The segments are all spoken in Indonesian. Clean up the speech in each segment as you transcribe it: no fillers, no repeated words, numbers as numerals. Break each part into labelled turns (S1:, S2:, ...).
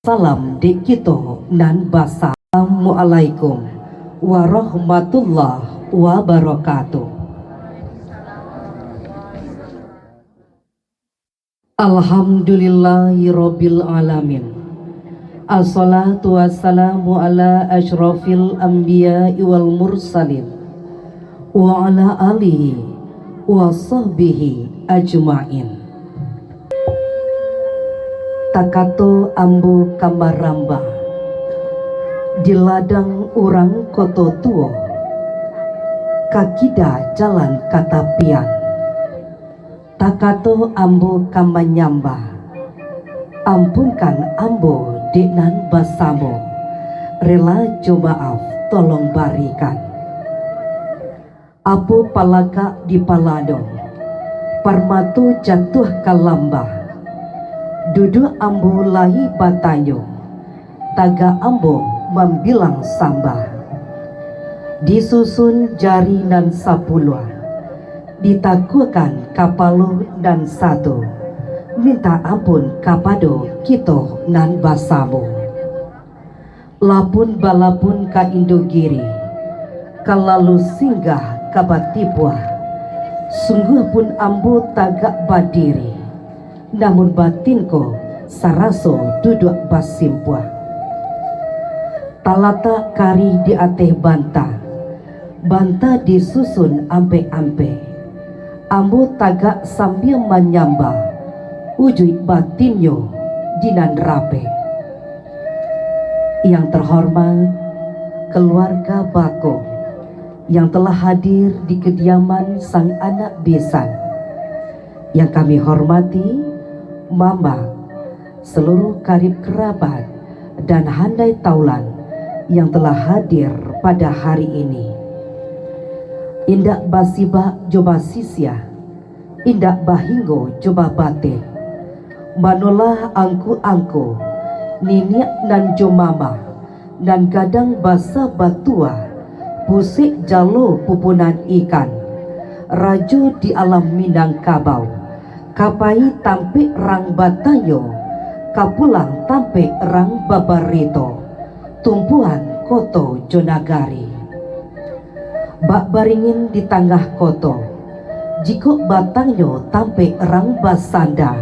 S1: Salam di kita nan basa. Assalamualaikum warahmatullahi wabarakatuh. Alhamdulillahirabbil alamin. Assalatu wassalamu ala asyrafil anbiya'i wal mursalin wa ala alihi wa sahbihi ajma'in. Takato ambu kamaramba di ladang urang koto tuo, kakida jalan katapian. Takato ambu kamanyamba, ampunkan ambu dinan basamo, rela maaf tolong barikan. Apu palaka di palado, parmatu jatuh kalamba. Duduk ambo lahi batayo, taga ambo membilang samba. Disusun jari nan sapuluh, ditakukan kapalo dan satu, minta ampun kapado kito nan basamo. Lapun balapun ka Indogiri, kalalu singgah kabatipua, sungguh pun ambo tagak badiri. Namun batinku saraso duduk basimpua. Talata kari di ateh banta, banta disusun ampe-ampe. Ambo tagak sambil menyamba, ujui batinyo dinan rape. Yang terhormat keluarga Bako yang telah hadir di kediaman sang anak besan, yang kami hormati Mama, seluruh karib kerabat dan handai taulan yang telah hadir pada hari ini. Indak basiba joba sisya, indak bahinggo joba bate, manolah angku-angku, niniak nan jomama, nan gadang basa batua, pusik jalo pupunan ikan, rajo di alam Minangkabau. Kapai tampik rang batayo, kapulang tampik rang babarito, tumpuan koto jonagari. Bak baringin di tengah koto, jikok batangyo tampik rang basanda,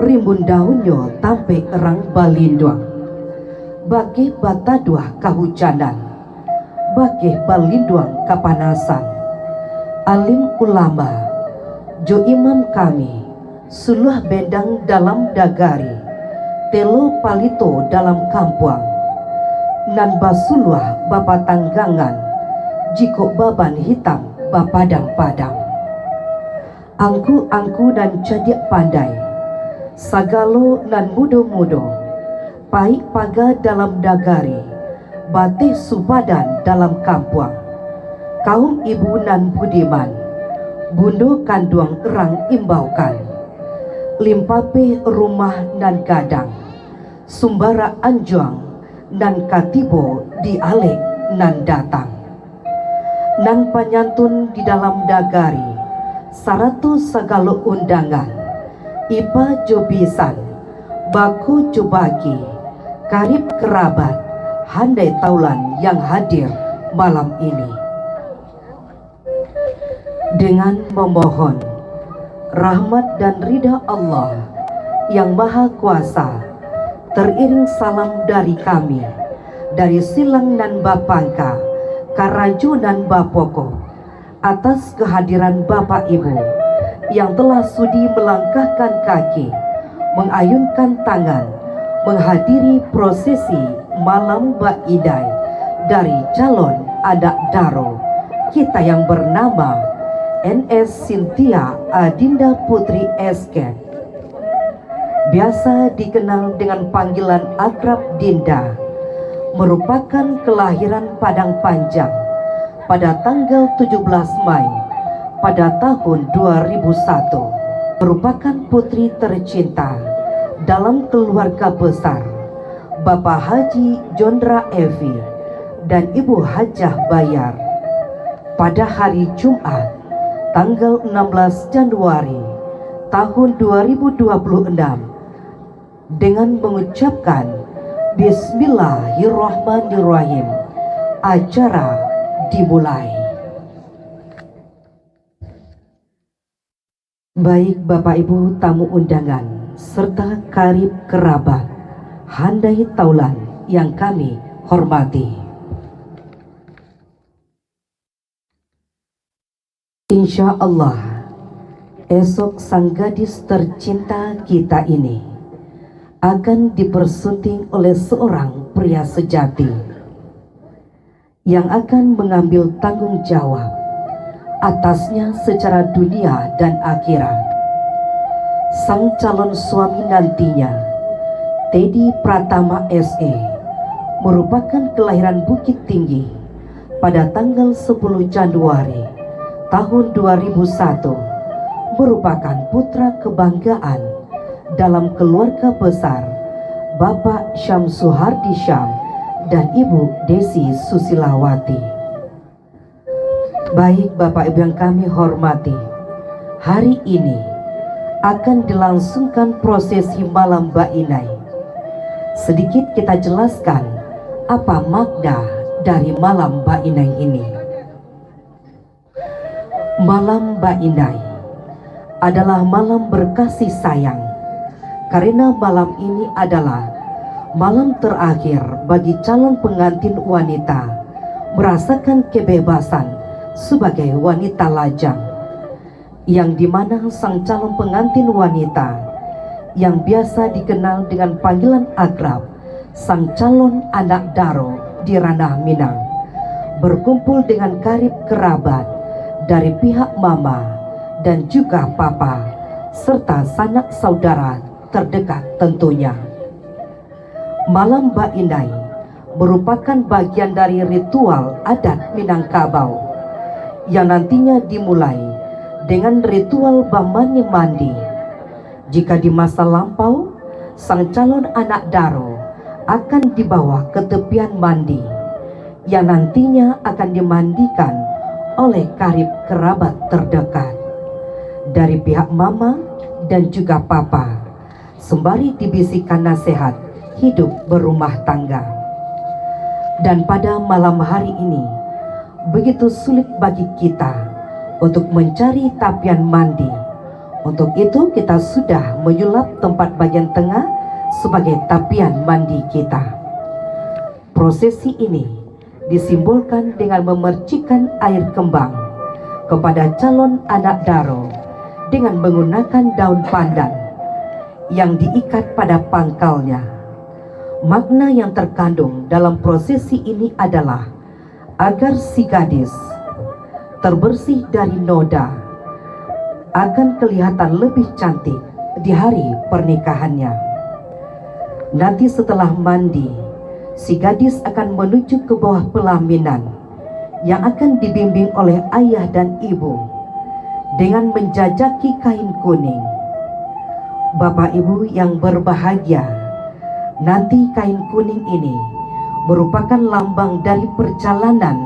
S1: rimbun daunyo tampik rang balindwang. Bagi bataduah kahujanan, bagi balindwang kapanasan. Alim ulama Jo imam kami, suluh bedang dalam dagari, telo palito dalam kampuang, nan basuluh bapa tanggangan, jiko baban hitam bapadang-padang. Angku-angku dan cadik pandai, sagalo nan mudo-mudo, pai paga dalam dagari, batih subadan dalam kampuang. Kaum ibu nan budiman, bundo kanduang erang imbaukan, limpape rumah nan gadang, sumbara anjuang nan katibo di alek nan datang. Nan panyantun di dalam dagari, saratu segalo undangan, ipa jobisan, baku jobaki, karib kerabat, handai taulan yang hadir malam ini. Dengan memohon rahmat dan ridha Allah yang Maha Kuasa, teriring salam dari kami, dari Silang nan Bapangka, Karajo nan Bapoko, atas kehadiran Bapak Ibu yang telah sudi melangkahkan kaki, mengayunkan tangan, menghadiri prosesi malam Baidai dari calon anak Daro kita yang bernama NS Cynthia Adinda Putri SK, biasa dikenal dengan panggilan akrab Dinda, merupakan kelahiran Padang Panjang pada tanggal 17 Mei pada tahun 2001, merupakan putri tercinta dalam keluarga besar Bapak Haji Jondra Evi dan Ibu Hajah Bayar. Pada hari Jumat tanggal 16 Januari tahun 2026 dengan mengucapkan Bismillahirrahmanirrahim. Acara dimulai. Baik Bapak Ibu tamu undangan serta karib kerabat, handai taulan yang kami hormati. Insya Allah, esok sang gadis tercinta kita ini akan dipersunting oleh seorang pria sejati yang akan mengambil tanggung jawab atasnya secara dunia dan akhirat. Sang calon suami nantinya, Teddy Pratama SE, merupakan kelahiran Bukit Tinggi pada tanggal 10 Januari tahun 2001, merupakan putra kebanggaan dalam keluarga besar Bapak Syamsuhardi Syam dan Ibu Desi Susilawati. Baik Bapak Ibu yang kami hormati, hari ini akan dilangsungkan prosesi malam Bainai. Sedikit kita jelaskan apa makna dari malam Bainai ini. Malam Bainai adalah malam berkasih sayang, karena malam ini adalah malam terakhir bagi calon pengantin wanita merasakan kebebasan sebagai wanita lajang, yang dimana sang calon pengantin wanita yang biasa dikenal dengan panggilan akrab sang calon anak daro di ranah Minang berkumpul dengan karib kerabat dari pihak mama dan juga papa serta sanak saudara terdekat tentunya. Malam Bainai merupakan bagian dari ritual adat Minangkabau yang nantinya dimulai dengan ritual bamani mandi. Jika di masa lampau, sang calon anak daro akan dibawa ke tepian mandi yang nantinya akan dimandikan oleh karib kerabat terdekat dari pihak mama dan juga papa, sembari dibisikkan nasihat hidup berumah tangga. Dan pada malam hari ini begitu sulit bagi kita untuk mencari tapian mandi. Untuk itu kita sudah menyulap tempat bagian tengah sebagai tapian mandi kita. Prosesi ini disimbolkan dengan memercikan air kembang kepada calon anak daro dengan menggunakan daun pandan yang diikat pada pangkalnya. Makna yang terkandung dalam prosesi ini adalah agar si gadis terbersih dari noda akan kelihatan lebih cantik di hari pernikahannya. Nanti setelah mandi, si gadis akan menuju ke bawah pelaminan yang akan dibimbing oleh ayah dan ibu dengan menjajaki kain kuning. Bapak Ibu yang berbahagia, nanti kain kuning ini merupakan lambang dari perjalanan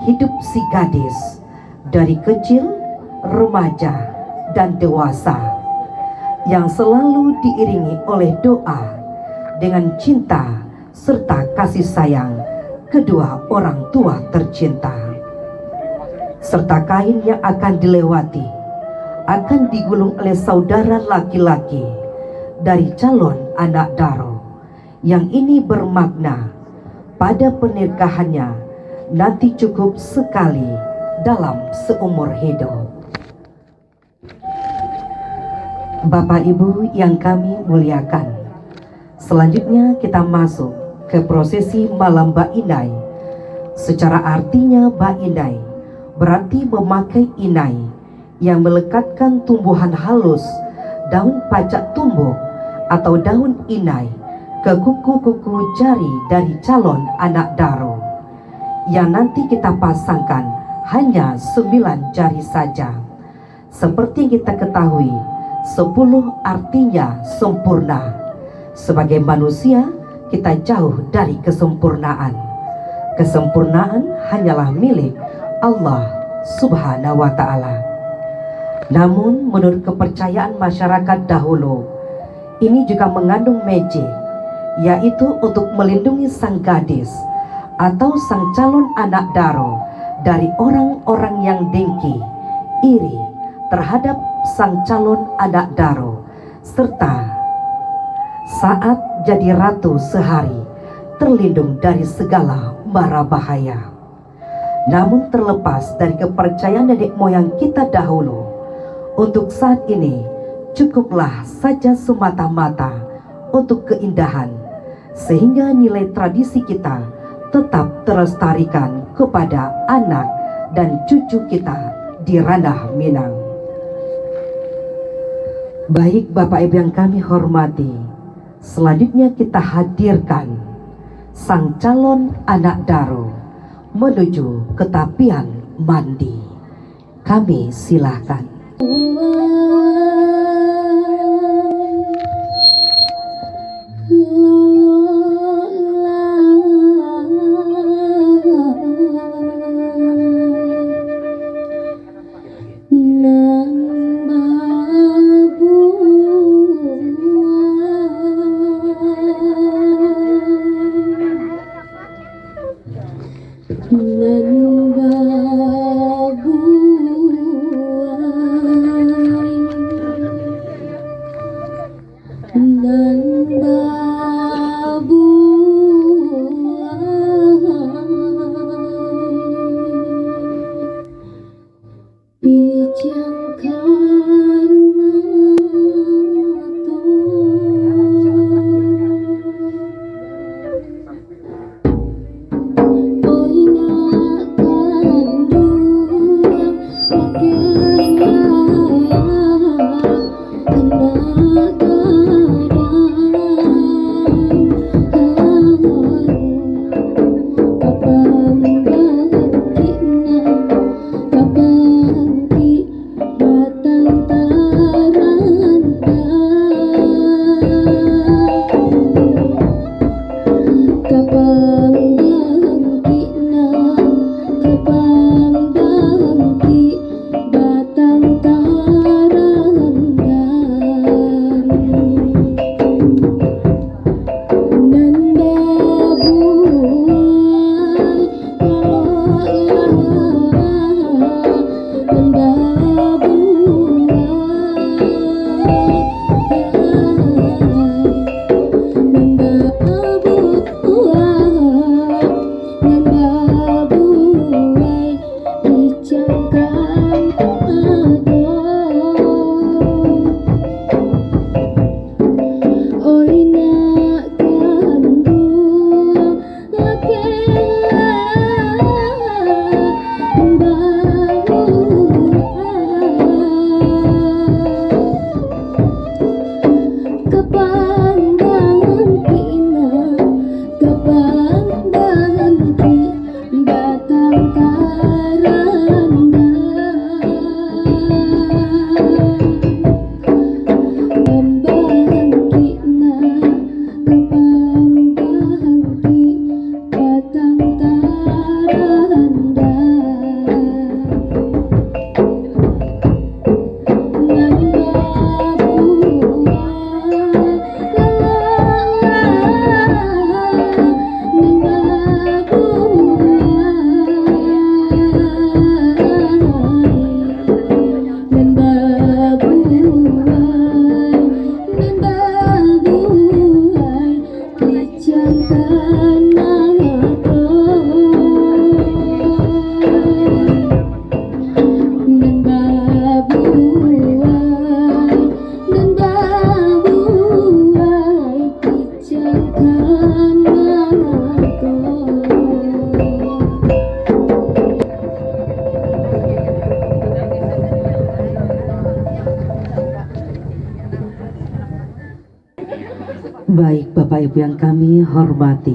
S1: hidup si gadis dari kecil, remaja, dan dewasa, yang selalu diiringi oleh doa dengan cinta serta kasih sayang kedua orang tua tercinta. Serta kain yang akan dilewati akan digulung oleh saudara laki-laki dari calon anak daro, yang ini bermakna pada pernikahannya nanti cukup sekali dalam seumur hidup. Bapak Ibu yang kami muliakan, selanjutnya kita masuk ke prosesi malam Bainai. Secara artinya Bainai berarti memakai inai yang melekatkan tumbuhan halus daun pacak tumbuk atau daun inai ke kuku-kuku jari dari calon anak daro, yang nanti kita pasangkan hanya 9 jari saja. Seperti yang kita ketahui, 10 artinya sempurna. Sebagai manusia kita jauh dari kesempurnaan. Kesempurnaan hanyalah milik Allah Subhanahu wa ta'ala. Namun menurut kepercayaan masyarakat dahulu, ini juga mengandung magic yaitu untuk melindungi sang gadis atau sang calon anak daro dari orang-orang yang dengki, iri terhadap sang calon anak daro, serta saat jadi ratu sehari terlindung dari segala mara bahaya. Namun terlepas dari kepercayaan nenek moyang kita dahulu, untuk saat ini cukuplah saja semata-mata untuk keindahan, sehingga nilai tradisi kita tetap terlestarikan kepada anak dan cucu kita di ranah Minang. Baik Bapak Ibu yang kami hormati, selanjutnya kita hadirkan sang calon anak daro menuju ke tapian mandi. Kami silakan. Baik Bapak Ibu yang kami hormati,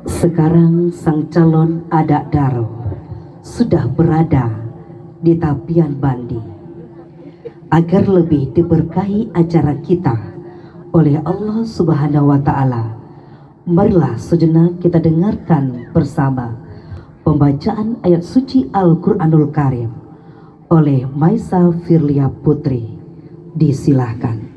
S1: sekarang sang calon adak daro sudah berada di tapian mandi. Agar lebih diberkahi acara kita oleh Allah Subhanahu wa Ta'ala, marilah sejenak kita dengarkan bersama pembacaan ayat suci Al-Quranul Karim oleh Maisa Firlia Putri. Disilahkan.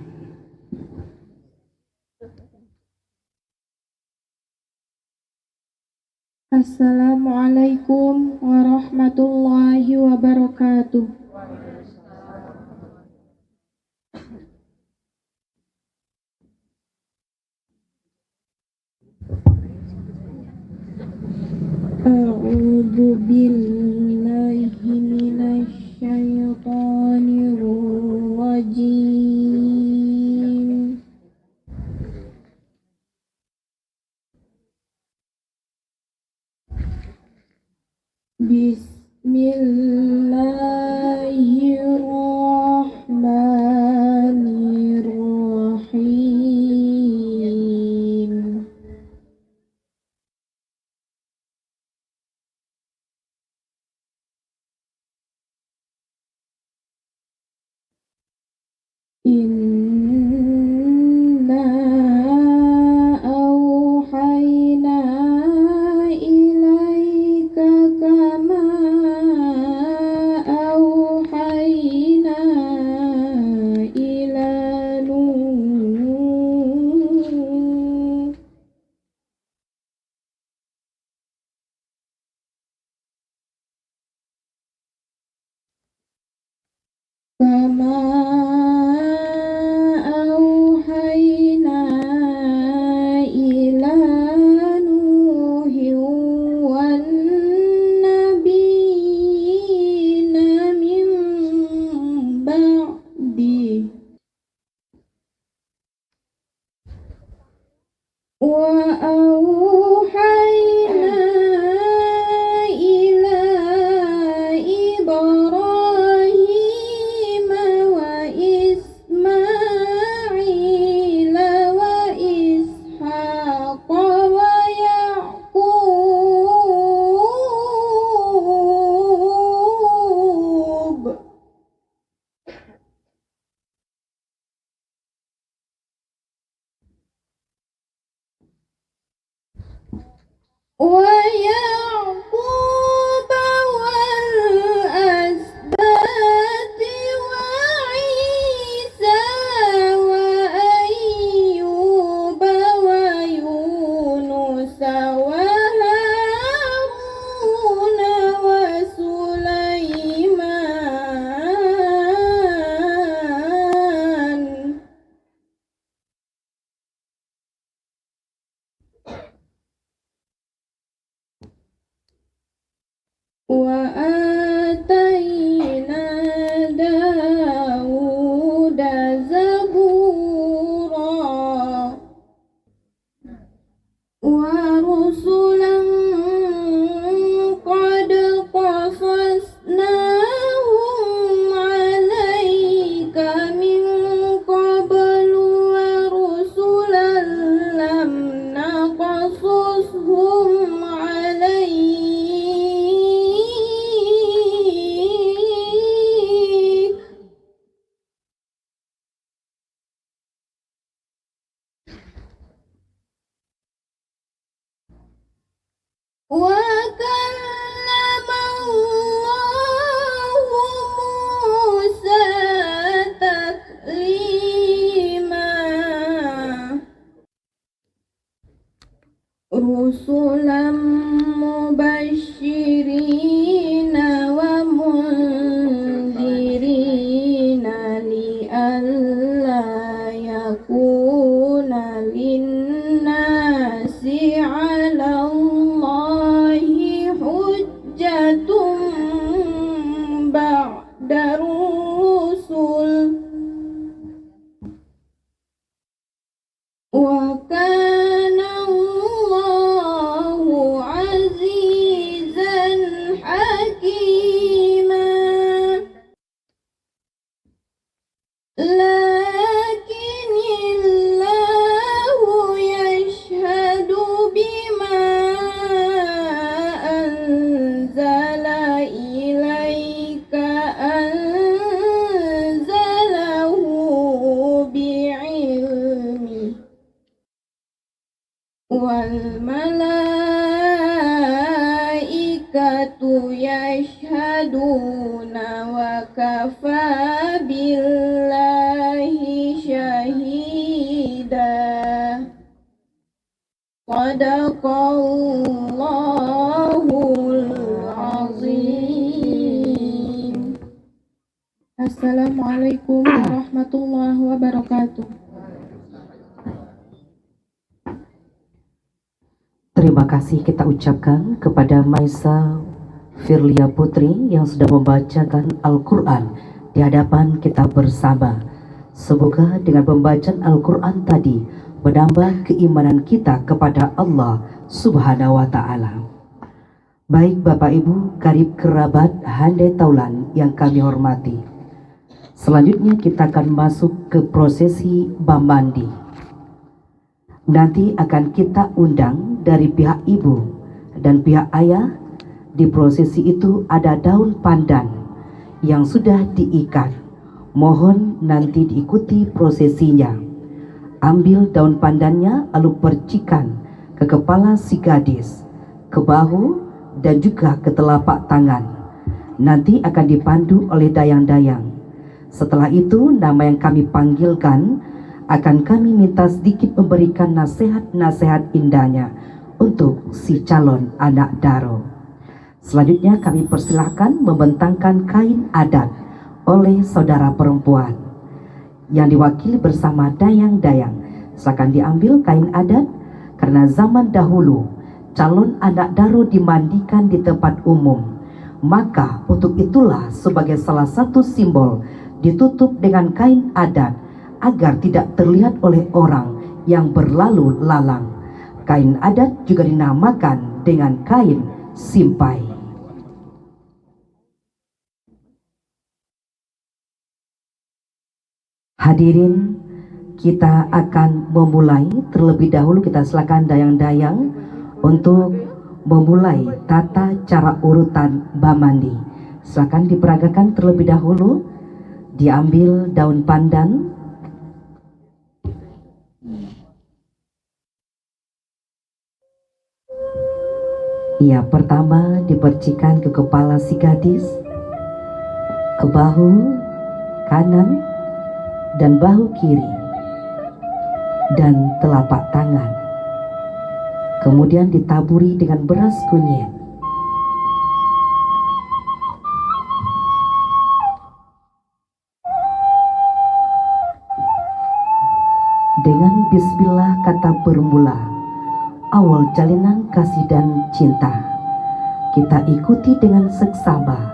S2: Assalamualaikum warahmatullahi wabarakatuh. A'udzu billahi minasy syaithanir rajim. Bismillahirrahmanirrahim. Inna auhayna ilaika kama auhayna ila Nuh. Kama auhayna ila Nuhin wan nabiyina min ba'di wa auhayna ila Ibrahim wa Ismail wa Ishaq wa Yaqub ويعقوب والأسباط وعيسى وأيوب ويونس وهارون وسليمان وآتينا داود زبورا ورسلا قد قصصناهم عليك من قبل ورسلا لم نقصصهم عليك وكلم الله موسى تكليما رسلا مبشرين ومنذرين لئلا يكون للناس على الله حجة بعد الرسل وكان الله عزيزا حكيما لكن الله يشهد بما أنزل إليك أنزله بعلمه والملائكة يشهدون وكفى بالله شهيدا صدق الله Assalamualaikum warahmatullahi wabarakatuh.
S1: Terima kasih kita ucapkan kepada Maisa Firlia Putri yang sudah membacakan Al-Quran di hadapan kita bersama. Semoga dengan pembacaan Al-Quran tadi menambah keimanan kita kepada Allah Subhanahu wa Ta'ala. Baik Bapak Ibu, karib kerabat handai taulan yang kami hormati, selanjutnya kita akan masuk ke prosesi bamandi. Nanti akan kita undang dari pihak ibu dan pihak ayah. Di prosesi itu ada daun pandan yang sudah diikat. Mohon nanti diikuti prosesinya. Ambil daun pandannya lalu percikan ke kepala si gadis, ke bahu dan juga ke telapak tangan. Nanti akan dipandu oleh dayang-dayang. Setelah itu nama yang kami panggilkan akan kami minta sedikit memberikan nasihat-nasihat indahnya untuk si calon anak daro. Selanjutnya kami persilahkan membentangkan kain adat oleh saudara perempuan yang diwakili bersama dayang-dayang. Silakan diambil kain adat, karena zaman dahulu calon anak daro dimandikan di tempat umum. Maka untuk itulah sebagai salah satu simbol ditutup dengan kain adat agar tidak terlihat oleh orang yang berlalu lalang. Kain adat juga dinamakan dengan kain simpai. Hadirin, kita akan memulai terlebih dahulu. Kita silakan dayang-dayang untuk memulai tata cara urutan bamandi. Silakan diperagakan terlebih dahulu. Diambil daun pandan, pertama dipercikan ke kepala si gadis, ke bahu kanan dan bahu kiri dan telapak tangan. Kemudian ditaburi dengan beras kunyit. Dengan bismillah kata bermula awal jalinan kasih dan cinta. Kita ikuti dengan seksama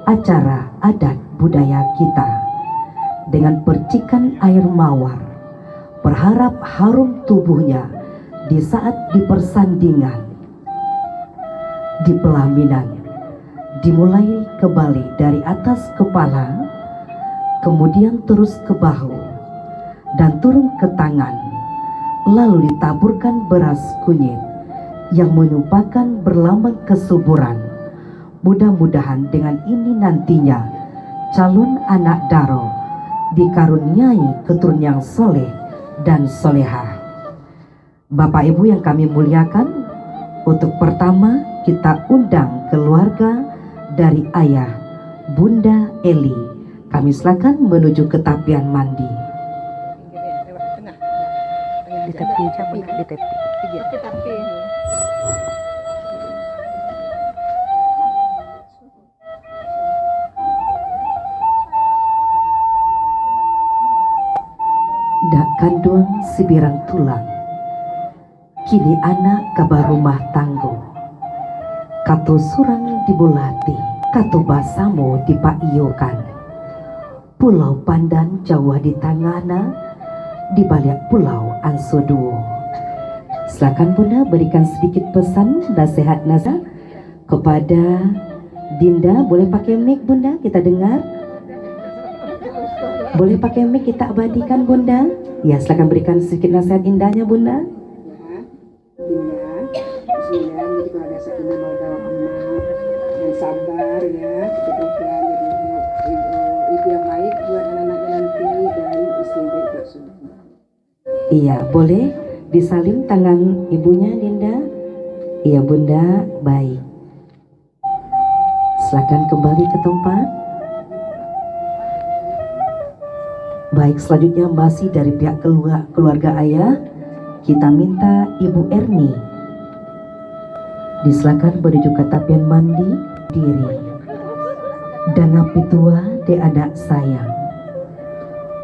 S1: acara adat budaya kita dengan percikan air mawar, berharap harum tubuhnya di saat di persandingan, di pelaminan. Dimulai kembali dari atas kepala, kemudian terus ke bahu dan turun ke tangan, lalu ditaburkan beras kunyit yang merupakan berlambang kesuburan. Mudah-mudahan dengan ini nantinya calon anak daro dikaruniai keturunan yang soleh dan solehah. Bapak Ibu yang kami muliakan, untuk pertama kita undang keluarga dari ayah Bunda Eli. Kami silakan menuju ke tapian mandi. Di tepi aja, Bunda, di tepi. Dak kandung sibirang tulang, kini anak kabar rumah tangguh. Katu surang dibulati, katu basamu dipaiyokan. Pulau Pandan Jawa di tangana, di balik pulau Ansoduo. Silakan Bunda berikan sedikit pesan nasihat-nasihat kepada Dinda. Boleh pakai mic Bunda, kita dengar. Boleh pakai mic, kita abadikan Bunda. Ya, silakan berikan sedikit nasihat indahnya Bunda.
S3: Bismillah, menjadi keluarga sakinah mawaddah warahmah yang sabar ya, kita pelan jadi ibu yang baik buat anak-anaknya nanti dan istri yang baik sudah.
S1: Iya, boleh disalim tangan ibunya Dinda. Iya Bunda, baik. Silakan kembali ke tempat. Baik, selanjutnya masih dari pihak keluarga ayah, kita minta Ibu Erni disilakan menuju ke tapian mandi diri. Danga pitua de anak sayang,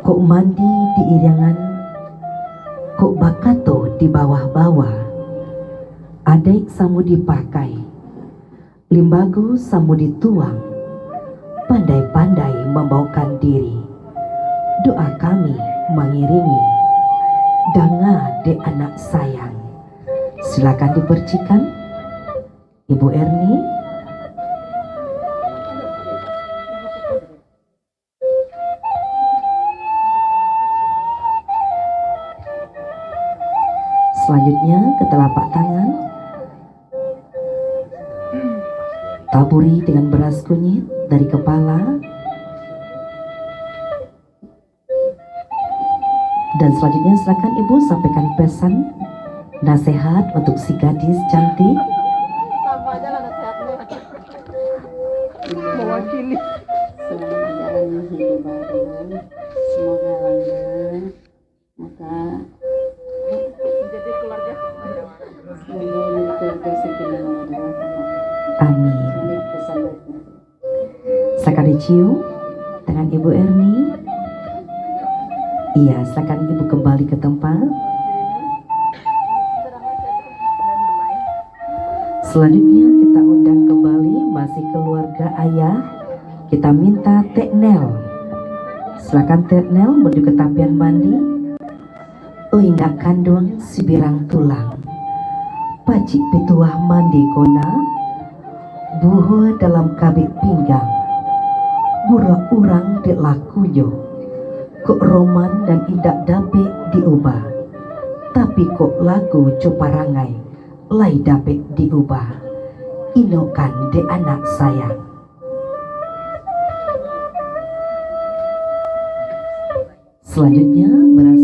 S1: kok mandi di iriangan, kok bakato di bawah-bawah, adek samu dipakai, limbago samu dituang, pandai-pandai membawakan diri, doa kami mengiringi, danga de anak sayang. Silakan dipercikan, Ibu Erni. Selanjutnya ke telapak tangan, taburi dengan beras kunyit dari kepala, dan selanjutnya silakan Ibu sampaikan pesan nasihat untuk si gadis cantik.
S3: Mewakili selama menjalani hidup baru, semoga langgeng, maka jadi keluarga sakinah mawaddah warahmah.
S1: Amin.
S3: Ini pesan baiknya.
S1: Silakan dicium tangan Ibu Erni. Iya, silakan Ibu kembali ke tempat. Selanjutnya kita undang kembali masih keluarga ayah. Kita minta Tek Nel. Silakan Tek Nel menuju ke tapian mandi. Indak kandung si birang tulang, pacik pituah mandi kona, buho dalam kabik pinggang, burak urang di lakuyo, kok roman dan indak dapet diubah, tapi kok lagu coparangai, lai dapet diubah, inokan de anak sayang. Selanjutnya beras.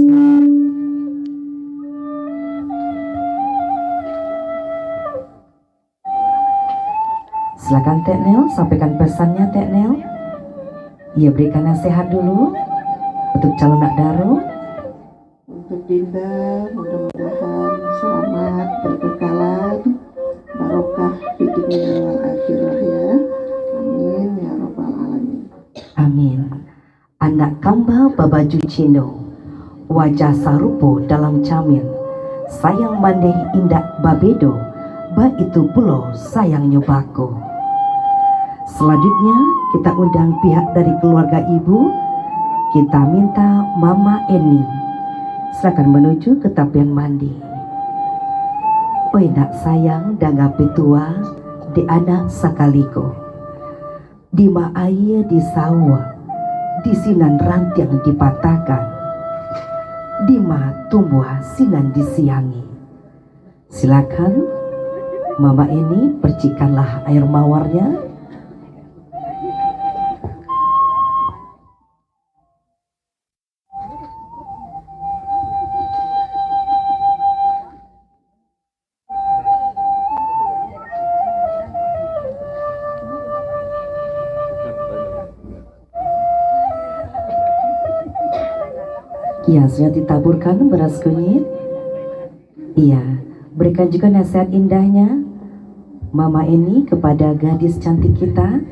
S1: Silakan Tek Nel, sampaikan pesannya Tek Nel. Ia berikan nasihat dulu untuk calon nak daro.
S3: Untuk Dinda, mudah-mudahan selamat berkekalan, barokah di dunia wal akhirah ya. Amin ya rabbal alamin.
S1: Amin. Anak kamba babaju Cino, wajah sarupo dalam camin, sayang mandeh indak babedo, ba itu pulau sayang nyobako. Selanjutnya kita undang pihak dari keluarga ibu. Kita minta Mama Eni. Silakan menuju ke tapian mandi. Oi nak sayang danga petua di anak sakaliko. Di ma air di sawah, di sinan rantiang dipatahkan. Di ma tumbuh sinan disiangi. Silakan Mama Eni percikanlah air mawarnya. Iya, sudah ditaburkan beras kunyit. Iya, berikan juga nasihat indahnya Mama Eni kepada gadis cantik kita.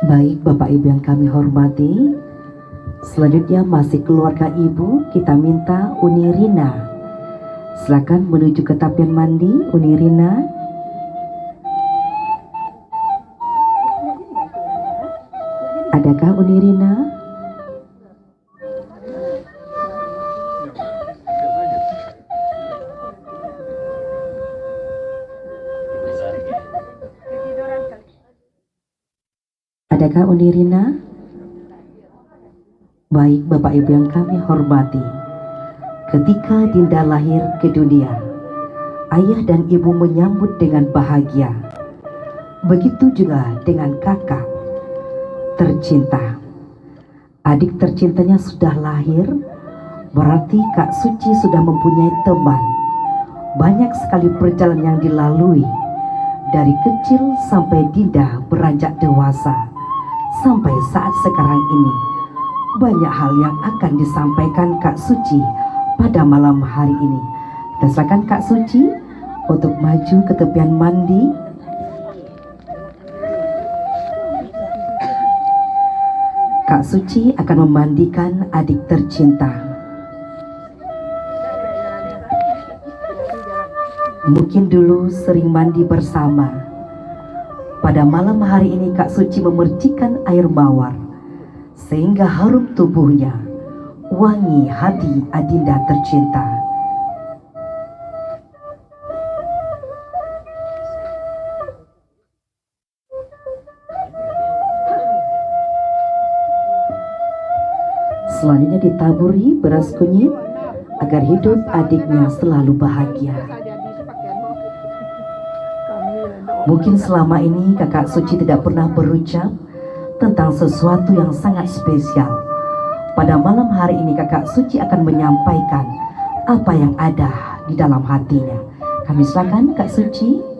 S1: Baik Bapak Ibu yang kami hormati, selanjutnya masih keluarga ibu, kita minta Uni Rina. Silakan menuju ke tapian mandi Uni Rina. Adakah Uni Rina? Adakah Uni Rina? Baik Bapak Ibu yang kami hormati, ketika Dinda lahir ke dunia, ayah dan ibu menyambut dengan bahagia. Begitu juga dengan kakak tercinta. Adik tercintanya sudah lahir, berarti Kak Suci sudah mempunyai teman. Banyak sekali perjalanan yang dilalui, dari kecil sampai Dinda beranjak dewasa, sampai saat sekarang ini. Banyak hal yang akan disampaikan Kak Suci pada malam hari ini. Kita silakan Kak Suci untuk maju ke tepian mandi. Kak Suci akan memandikan adik tercinta. Mungkin dulu sering mandi bersama. Pada malam hari ini Kak Suci memercikan air mawar, sehingga harum tubuhnya, wangi hati Adinda tercinta. Selanjutnya ditaburi beras kunyit agar hidup adiknya selalu bahagia. Mungkin selama ini Kakak Suci tidak pernah berucap tentang sesuatu yang sangat spesial. Pada malam hari ini Kakak Suci akan menyampaikan apa yang ada di dalam hatinya. Kami silakan Kak Suci.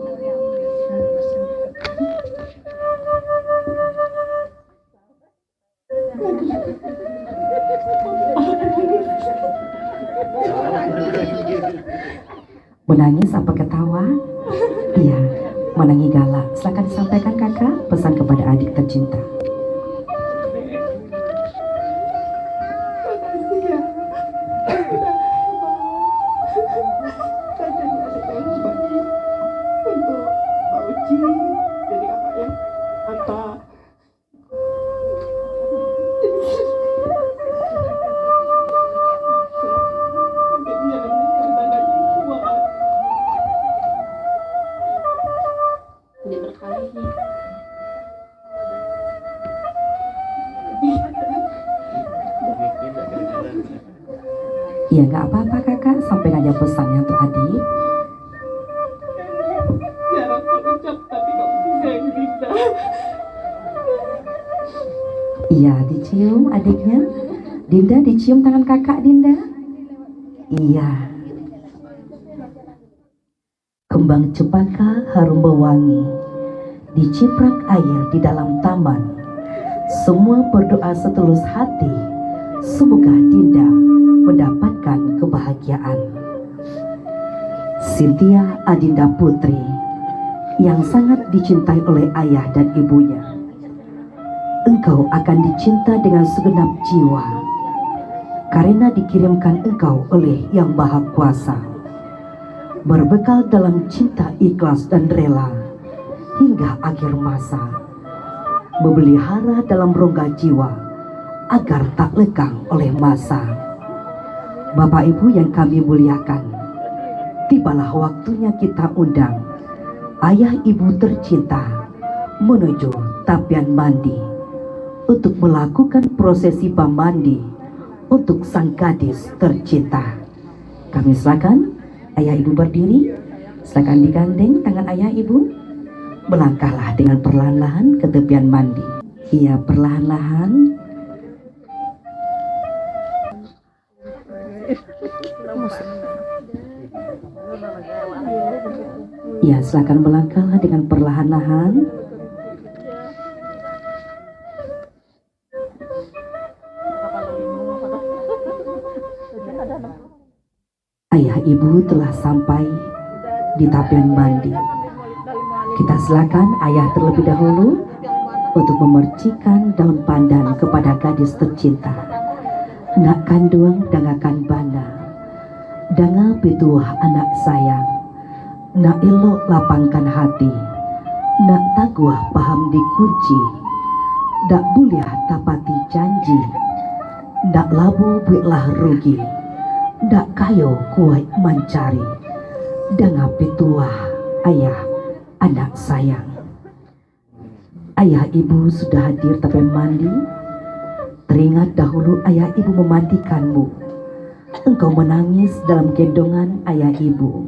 S1: Menangis apa ketawa? Iya, menangis galak. Silakan disampaikan kakak pesan kepada adik tercinta. Iya, nggak apa-apa kakak, sampaikan aja pesannya untuk adik.
S2: Jarang terucap tapi kok bisa Dinda.
S1: Iya, dicium adiknya. Dinda, dicium tangan kakak Dinda. Iya. Kembang cempaka harum mewangi, diciprak air di dalam taman. Semua berdoa setulus hati, semoga Dinda mendapatkan kebahagiaan. Cynthia Adinda Putri yang sangat dicintai oleh ayah dan ibunya. Engkau akan dicinta dengan segenap jiwa, karena dikirimkan engkau oleh Yang Maha Kuasa. Berbekal dalam cinta ikhlas dan rela hingga akhir masa, memelihara dalam rongga jiwa agar tak lekang oleh masa. Bapak Ibu yang kami muliakan, tibalah waktunya kita undang ayah ibu tercinta menuju tapian mandi untuk melakukan prosesi pamandi untuk sang gadis tercinta. Kami silakan ayah ibu berdiri, silakan digandeng tangan ayah ibu, melangkahlah dengan perlahan-lahan ke tepian mandi. Iya, perlahan-lahan. Ya, silakan melangkahlah dengan perlahan-lahan. Ayah ibu telah sampai di tapian mandi. Kita silakan ayah terlebih dahulu untuk memercikan daun pandan kepada gadis tercinta. Nak kandung dangakan bana, danga pituah anak sayang. Nak elok lapangkan hati, nak taguah paham dikunci, dak buliah tapati janji, dak labu buiklah rugi, dak kayo kuat mencari, danga pituah ayah anak sayang. Ayah ibu sudah hadir tapian mandi. Teringat dahulu ayah ibu memandikanmu. Engkau menangis dalam gendongan ayah ibu.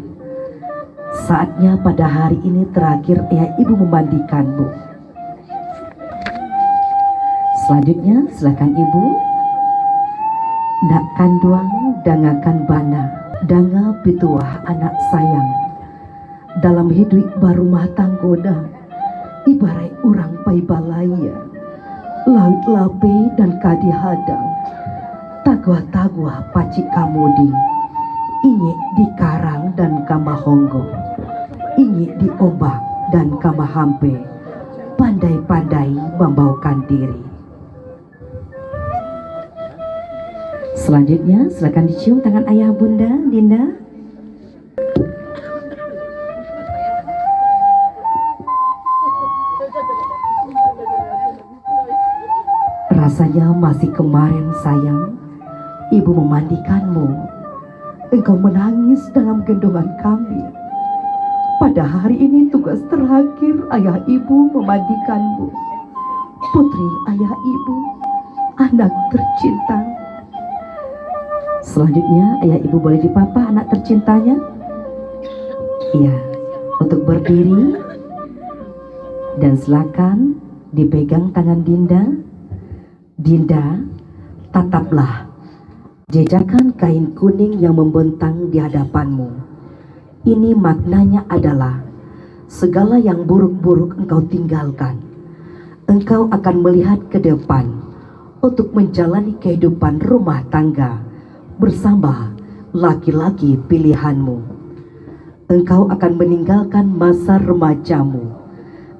S1: Saatnya pada hari ini terakhir ayah ibu memandikanmu. Selanjutnya silakan ibu. Nak kanduang dangakan bana, Danga pituah anak sayang, dalam hidup barumah tanggoda, ibarat orang pai balaya, laut lape dan kadi hadang, tagwa-tagwa pacik kamudi, ingik di karang dan kamahonggo, ingik di ombak dan kamahampe, pandai-pandai membaukan diri. Selanjutnya silakan dicium tangan ayah bunda Dinda. Rasanya masih kemarin sayang, ibu memandikanmu. Engkau menangis dalam gendongan kami. Pada hari ini tugas terakhir ayah ibu memandikanmu. Putri ayah ibu, anak tercinta. Selanjutnya ayah ibu boleh dipapa anak tercintanya. Iya, untuk berdiri dan silakan dipegang tangan Dinda. Dinda, tataplah jejakan kain kuning yang membentang di hadapanmu. Ini maknanya adalah segala yang buruk-buruk engkau tinggalkan. Engkau akan melihat ke depan untuk menjalani kehidupan rumah tangga bersama laki-laki pilihanmu. Engkau akan meninggalkan masa remajamu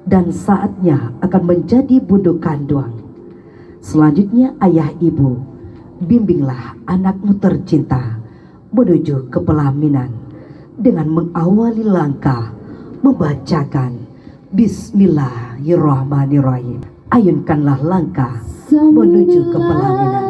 S1: dan saatnya akan menjadi budak kandung. Selanjutnya ayah ibu, bimbinglah anakmu tercinta menuju ke pelaminan dengan mengawali langkah membacakan Bismillahirrahmanirrahim. Ayunkanlah langkah menuju ke pelaminan.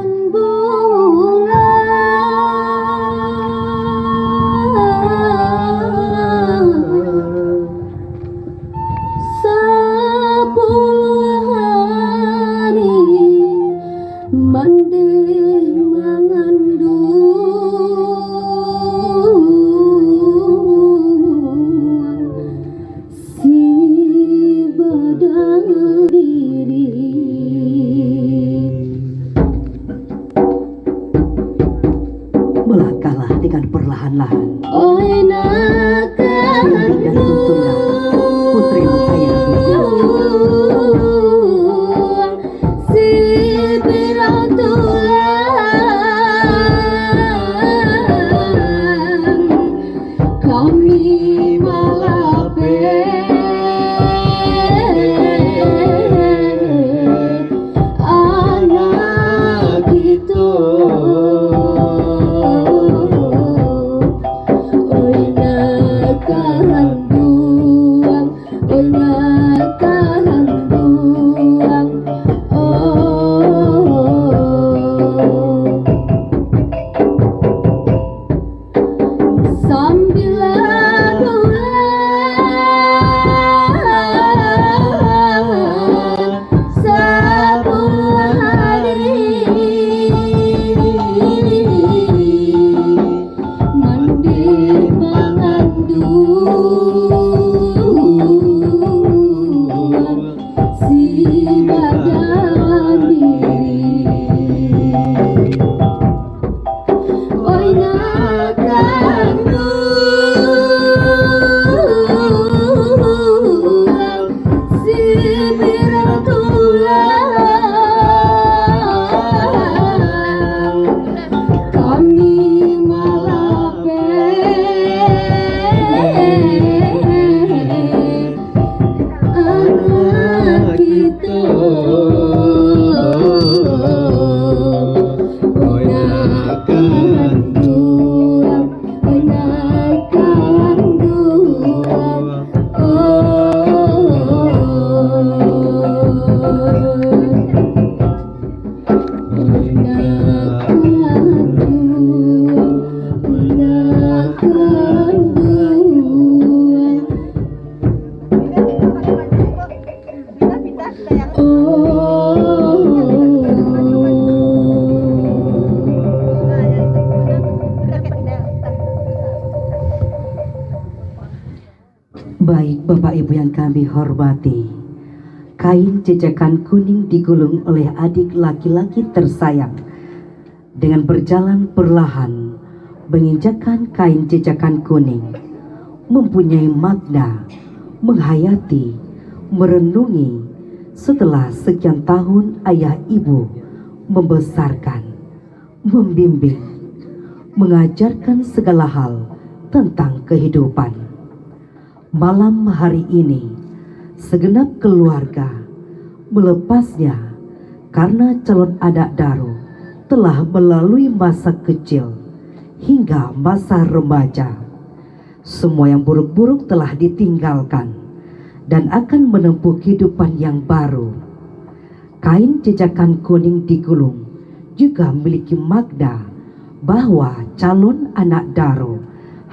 S1: Melangkahlah dengan perlahan-lahan. Dan tuntunlah putri ayah ibu.
S2: Kami malape anak itu.
S1: Baik Bapak Ibu yang kami hormati, kain jejakan kuning digulung oleh adik laki-laki tersayang dengan berjalan perlahan menginjakan kain jejakan kuning mempunyai makna menghayati, merenungi setelah sekian tahun ayah ibu membesarkan, membimbing, mengajarkan segala hal tentang kehidupan. Malam hari ini, segenap keluarga melepasnya karena calon anak Daro telah melalui masa kecil hingga masa remaja. Semua yang buruk-buruk telah ditinggalkan dan akan menempuh kehidupan yang baru. Kain jejakan kuning digulung juga memiliki makna bahwa calon anak Daro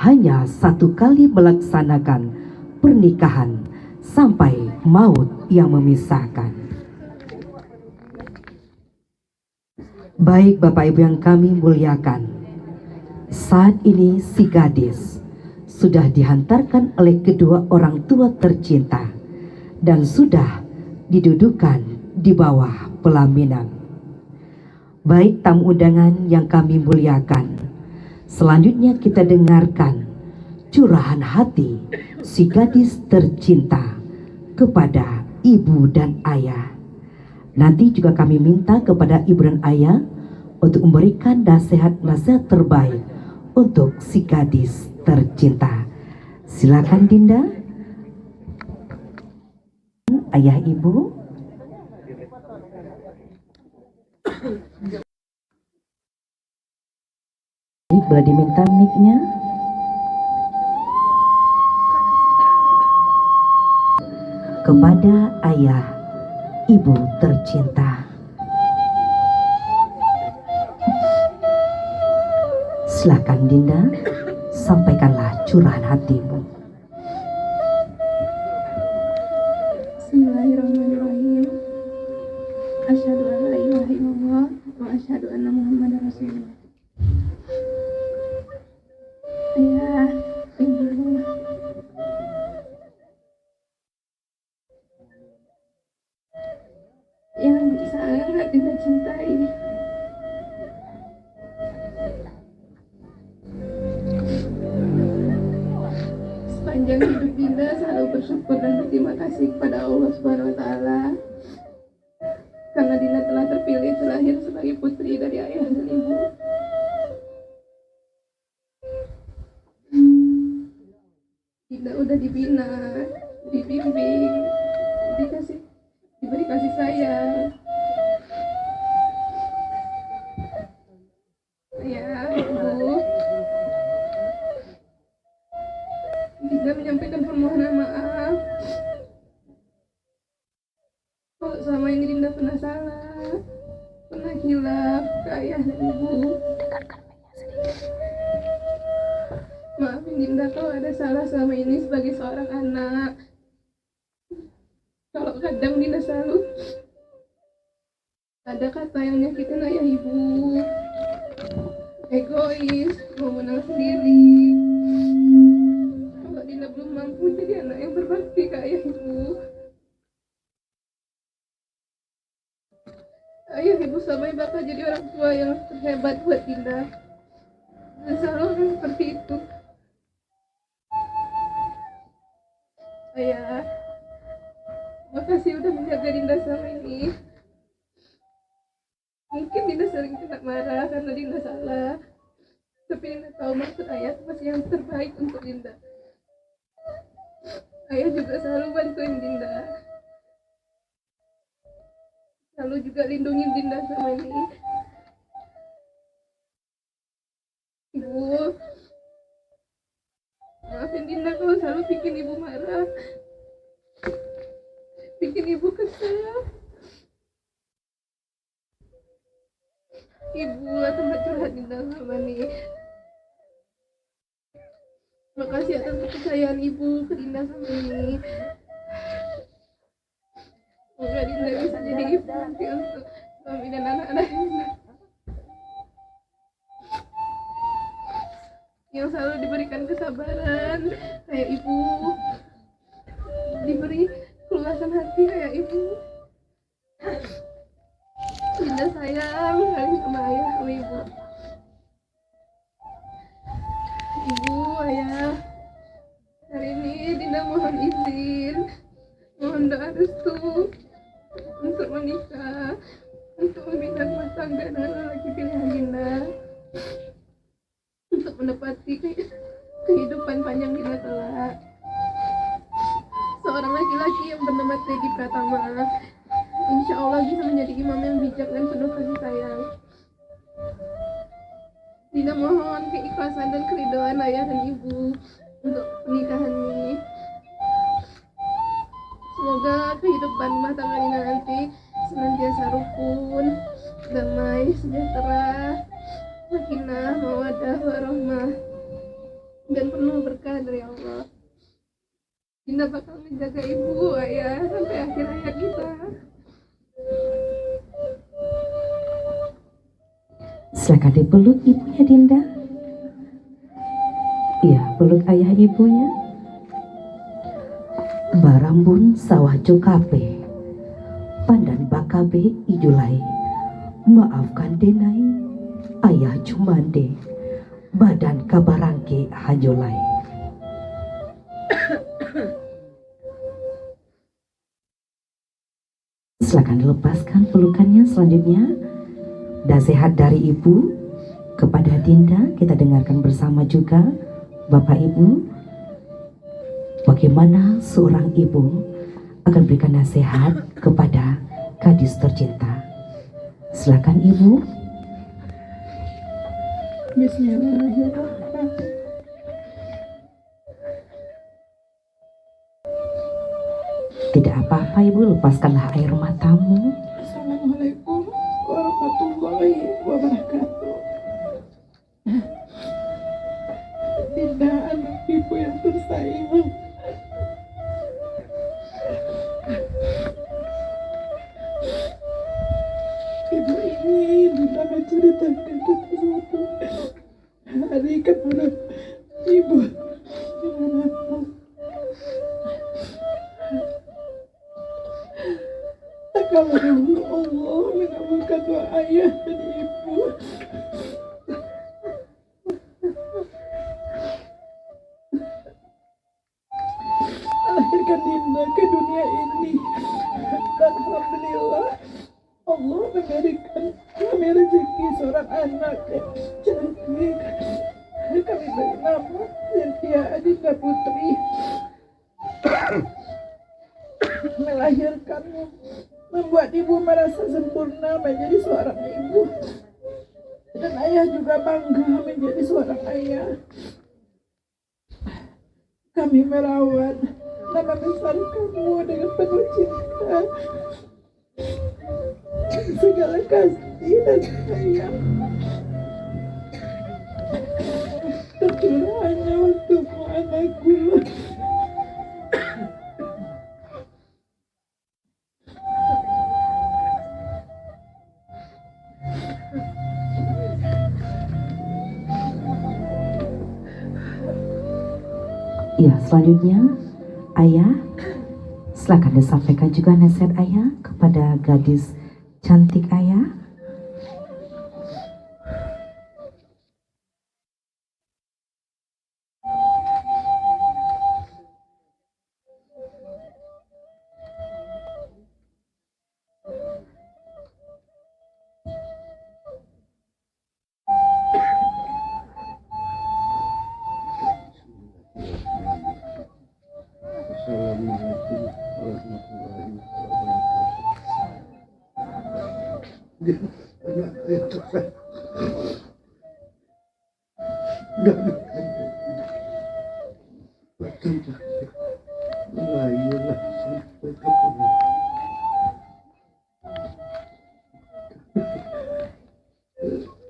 S1: hanya satu kali melaksanakan pernikahan sampai maut yang memisahkan. Baik Bapak Ibu yang kami muliakan, saat ini si gadis sudah dihantarkan oleh kedua orang tua tercinta dan sudah didudukan di bawah pelaminan. Baik tamu undangan yang kami muliakan, selanjutnya kita dengarkan curahan hati si gadis tercinta kepada ibu dan ayah. Nanti juga kami minta kepada ibu dan ayah untuk memberikan nasihat-nasihat terbaik untuk si gadis tercinta. Silakan Dinda, ayah ibu. Boleh diminta mic-nya. Kepada ayah ibu tercinta, silakan Dinda, sampaikanlah curahan hatimu.
S2: Bismillahirrahmanirrahim. Asyhadu an la ilaha illallah wa asyhadu anna Muhammadar Rasulullah. Ayah, ibu, yang sangat Dinda cintai, sepanjang hidup Dinda selalu bersyukur dan berterima kasih kepada Allah Subhanahu wa Ta'ala karena Dinda telah terpilih terlahir sebagai putri dari ayah dan ibu. Dinda udah dibina, dibimbing, diberi kasih sayang. Ya, ibu, Dinda menyampaikan permohonan maaf kalau selama ini Dinda pernah salah, pernah hilaf ke ayah dan ibu. Maafin Dinda kalau ada salah selama ini sebagai seorang anak. Kalau kadang Dinda selalu ada kata yang nyakitin ayah ibu, egois, mau menang sendiri. Kalau Dinda belum mampu jadi anak yang berbakti ke ayah ibu. Ayah ibu selama ini bakal jadi orang tua yang terhebat buat Dinda. Dan selalu akan seperti itu. Ayah, makasih udah menjaga Dinda selama ini. Mungkin Dinda sering kena marah karena Dinda salah, tapi Dinda tahu maksud ayah pasti yang terbaik untuk Dinda. Ayah juga selalu bantuin Dinda, selalu juga lindungin Dinda selama ini. Ibu, maafin Dinda kalau selalu bikin ibu marah, bikin ibu kesal. Ibu tempat curhat Dinda selama ini. Makasih atas kepercayaan ibu ke Dinda selama ini. Semoga Dinda bisa jadi ibu nanti untuk suami dan anak-anak Dinda, yang selalu diberikan kesabaran kayak ibu, diberi keluasan hati kayak ibu. Dinda sayang sekali sama ayah sama ibu. untuk membina rumah tangga dengan lelaki pilihan Dinda, untuk menepati kehidupan panjang Dinda kelak. Seorang laki-laki yang bernama Teddy Pratama insya Allah bisa menjadi imam yang bijak dan penuh kasih sayang. Dinda mohon keikhlasan dan keridhaan ayah dan ibu untuk pernikahan ini. Semoga kehidupan rumah tangga Dinda nanti senantiasa rukun, damai, sejahtera, sakinah, mawaddah, warahmah, dan penuh berkah dari Allah. Dinda bakal menjaga ibu, ayah sampai akhir hayat kita.
S1: Silakan dipeluk ibunya Dinda. Iya, peluk ayah ibunya. Barambun sawah jokape, pandan bakabe ijulai, maafkan denai, ayah cumande, badan kabarangke hajolai. Silakan dilepaskan pelukannya. Selanjutnya, nasihat dari ibu kepada Dinda. Kita dengarkan bersama juga Bapak Ibu, bagaimana seorang ibu akan berikan nasihat kepada gadis tercinta. Silakan Ibu.
S2: Bismillahirrahmanirrahim.
S1: Tidak apa-apa Ibu, lepaskanlah air matamu.
S2: Assalamualaikum warahmatullahi wabarakatuh. Dinda, anak ibu yang tersayang, ibu ingin Dinda menceritakan sesuatu hari kepada ibu dengan aku. Kalau dahulu Allah mengabulkan doa ayah dan ibu, melahirkan Dinda ke dunia ini, dan alhamdulillah Allah memberikan kami rezeki seorang anak yang cantik. Kami beri nama Cynthia Adinda Putri. Melahirkanmu membuat ibu merasa sempurna menjadi seorang ibu, dan ayah juga bangga menjadi seorang ayah. Kami merawat dan membesarkanmu dengan penuh cinta, segala kasih dan sayang tercurah hanya untukmu, anakku.
S1: Ya, selanjutnya Ayah, silakan disampaikan juga nasihat Ayah kepada gadis cantik Ayah.
S4: Assalamualaikum warahmatullahi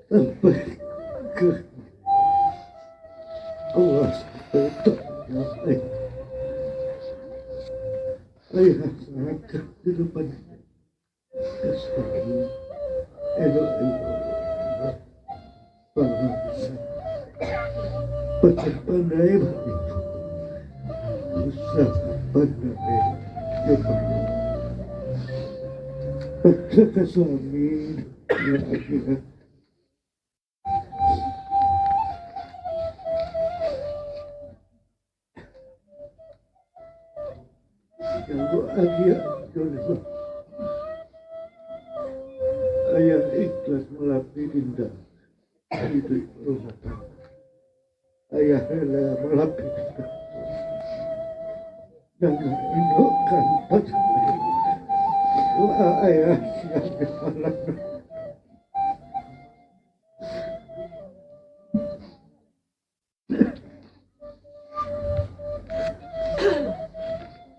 S4: sampai ke Allah SWT. Ayah sangat kehidupan kesukaan elok-elok bangsa pandai baik usah pandai cepat pada suami yang akhirat yang bahagia Ayah ikhlas melapisi Dinda hidup rumah tangga. Ayah rela melapisi Dinda dan mendoakan pasangan. Doa ayah siang dan malam.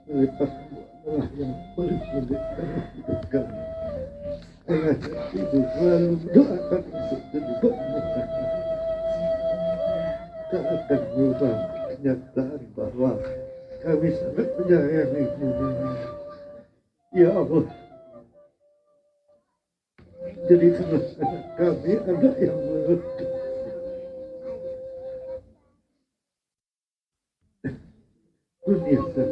S4: Lepas adalah yang paling sulit dalam hidup kami. Ayah dan ibu selalu mendoakan untuk terlibat mereka. Tak akan berubah kenyataan bahwa kami sangat menyayangi ibu. Ya Allah, jadikanlah anak kami anak yang mengerti. Kurniakan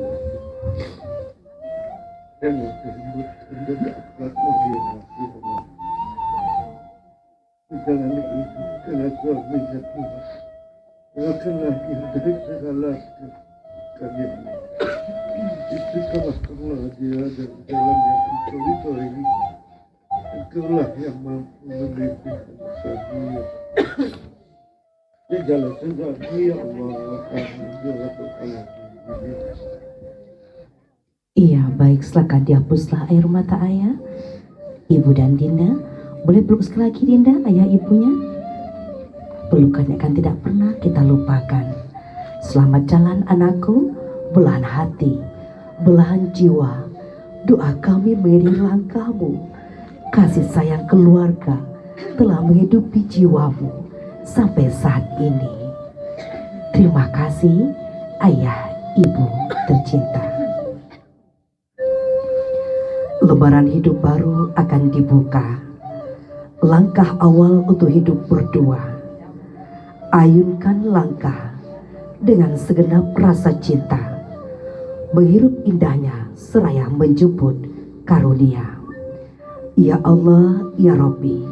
S4: jangan tersebut dan akhlak menghina Allah. Menjalani hidup dengan suaminya Tuhan. Lakukanlah dia dari segala kami. Istiqamah Allah dia dan jalan yang engkau ini. Engkaulah yang mampu membimbing kami. Di jalan sendiri ya Allah, amin ya rabbal alamin.
S1: Iya, baik, silakan dihapuslah air mata ayah. Ibu dan Dinda, boleh peluk sekali lagi Dinda, ayah ibunya. Pelukan akan tidak pernah kita lupakan. Selamat jalan anakku, belahan hati, belahan jiwa. Doa kami mengiringi langkahmu. Kasih sayang keluarga telah menghidupi jiwamu sampai saat ini. Terima kasih ayah, ibu tercinta. Lembaran hidup baru akan dibuka. Langkah awal untuk hidup berdua. Ayunkan langkah dengan segenap rasa cinta, menghirup indahnya seraya menjemput karunia. Ya Allah, ya Rabbi,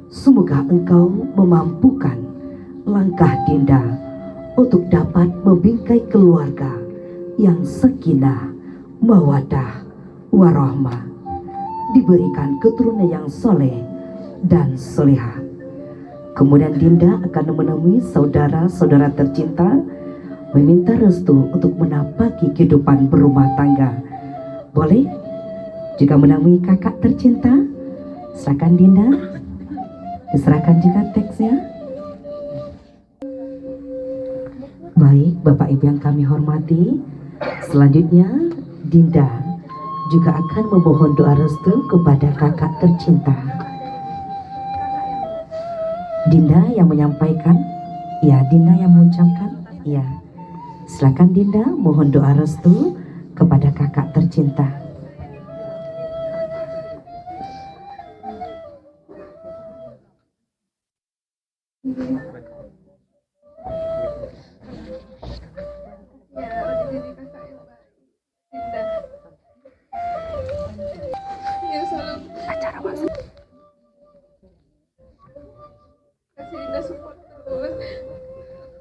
S1: semoga Engkau memampukan langkah Dinda untuk dapat membingkai keluarga yang sakinah, mawaddah, warahmah, diberikan keturunan yang soleh dan solehah. Kemudian Dinda akan menemui saudara-saudara tercinta, meminta restu untuk menapaki kehidupan berumah tangga. Boleh juga menemui kakak tercinta. Silakan Dinda, diserahkan juga teksnya. Baik, Bapak Ibu yang kami hormati, selanjutnya Dinda juga akan memohon doa restu kepada kakak tercinta. Dinda yang menyampaikan, ya Dinda yang mengucapkan, ya. Silakan Dinda mohon doa restu kepada kakak tercinta.
S2: Ya, udah jadi kakak yang baik. Dinda. Ya, selalu kasih Dinda support terus.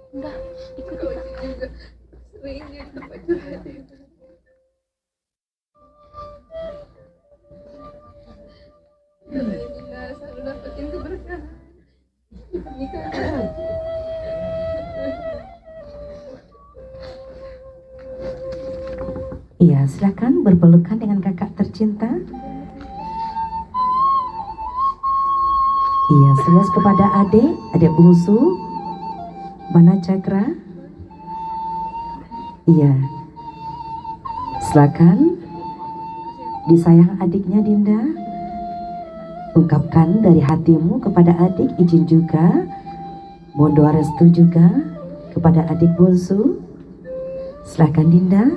S5: Enggak, ikut
S2: Kau juga sering jadi tempat curhat Dinda. Doain Dinda selalu dapetin keberkahan di pernikahan.
S1: Iya, silakan berpelukan dengan kakak tercinta. Iya, selas kepada adik bungsu. Mana Cakra? Iya. Silakan disayang adiknya Dinda. Ungkapkan dari hatimu kepada adik, izin juga mohon doa restu juga kepada adik bungsu. Silakan Dinda.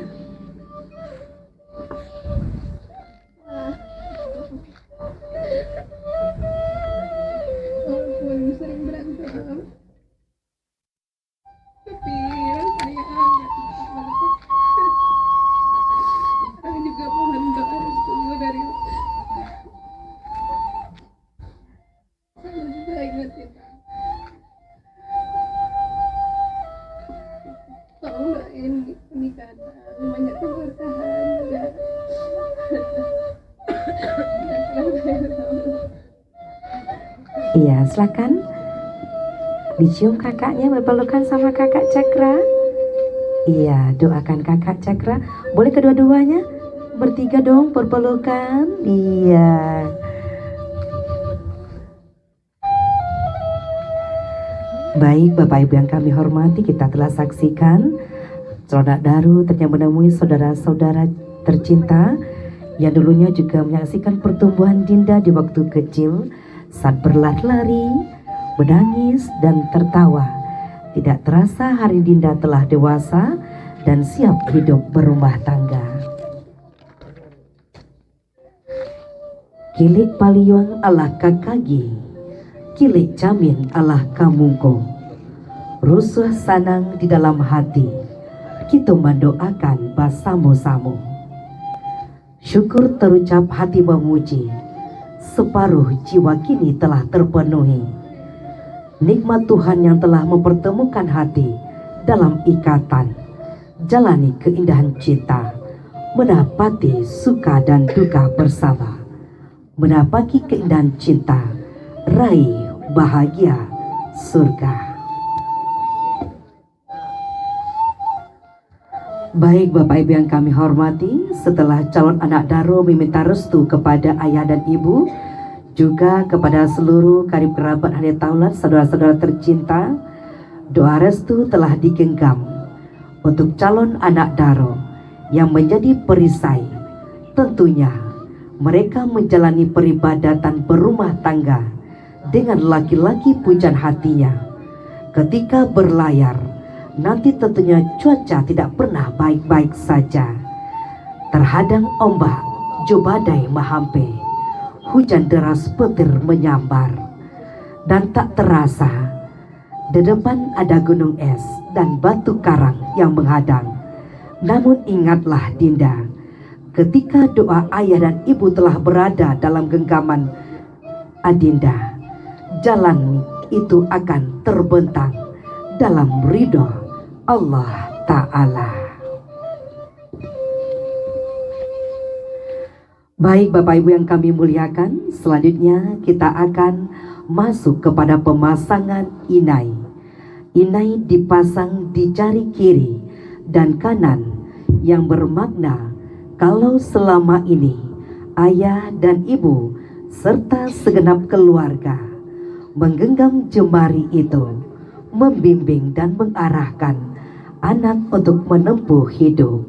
S2: Walaupun sering berantem, tapi rasanya hangat. Sekarang juga mohon doa restu dari selalu juga ingetin. Tolong doain pernikahan banyak keberkahan juga. Dan selalu
S1: Iya, silakan dicium kakaknya, berpelukan sama kakak Cakra. Iya, doakan kakak Cakra. Boleh kedua-duanya? Bertiga dong, berpelukan. Iya. Baik, Bapak Ibu yang kami hormati, kita telah saksikan Saudara Daru ternyata menemui saudara-saudara tercinta yang dulunya juga menyaksikan pertumbuhan Dinda di waktu kecil saat berlari-lari, menangis dan tertawa. Tidak terasa hari Dinda telah dewasa dan siap hidup berumah tangga. Kilik paliwang Allah kakagi, kilik jamin Allah kamungko. Rusuh sanang di dalam hati, kita mendoakan bersama-sama. Syukur terucap hati memuji, separuh jiwa kini telah terpenuhi. Nikmat Tuhan yang telah mempertemukan hati dalam ikatan, jalani keindahan cinta, mendapati suka dan duka bersama, mendapati keindahan cinta, raih bahagia surga. Baik Bapak Ibu yang kami hormati, setelah calon anak Daro meminta restu kepada ayah dan ibu, juga kepada seluruh karib kerabat hadir taulat saudara-saudara tercinta, doa restu telah digenggam untuk calon anak Daro yang menjadi perisai. Tentunya mereka menjalani peribadatan berumah tangga dengan laki-laki pujaan hatinya. Ketika berlayar, nanti tentunya cuaca tidak pernah baik-baik saja. Terhadang ombak, jobadai mahampe, hujan deras petir menyambar, dan tak terasa di depan ada gunung es dan batu karang yang menghadang. Namun ingatlah Dinda, ketika doa ayah dan ibu telah berada dalam genggaman Adinda, jalan itu akan terbentang dalam ridho Allah Ta'ala. Baik Bapak Ibu yang kami muliakan, selanjutnya kita akan masuk kepada pemasangan inai. Inai dipasang di jari kiri dan kanan yang bermakna kalau selama ini ayah dan ibu serta segenap keluarga menggenggam jemari itu, membimbing dan mengarahkan anak untuk menempuh hidup,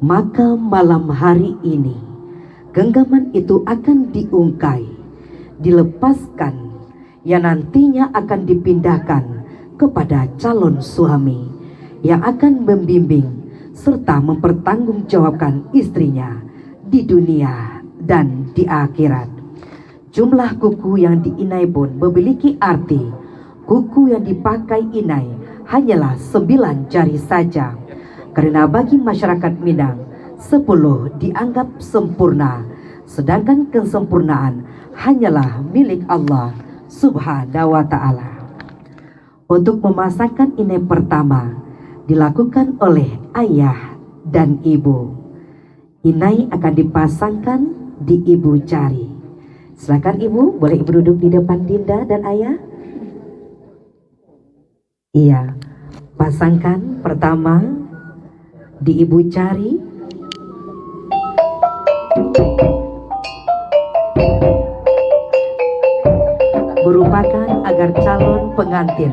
S1: maka malam hari ini genggaman itu akan diungkai, dilepaskan, yang nantinya akan dipindahkan kepada calon suami yang akan membimbing serta mempertanggungjawabkan istrinya di dunia dan di akhirat. Jumlah kuku yang diinai pun memiliki arti. Kuku yang dipakai inai hanyalah 9 jari saja, karena bagi masyarakat Minang 10 dianggap sempurna, sedangkan kesempurnaan hanyalah milik Allah Subhanahu wa Ta'ala. Untuk memasangkan inai pertama dilakukan oleh ayah dan ibu. Inai akan dipasangkan di ibu jari. Silakan ibu, boleh ibu duduk di depan Dinda dan ayah. Iya, pasangkan pertama di ibu jari. Merupakan agar calon pengantin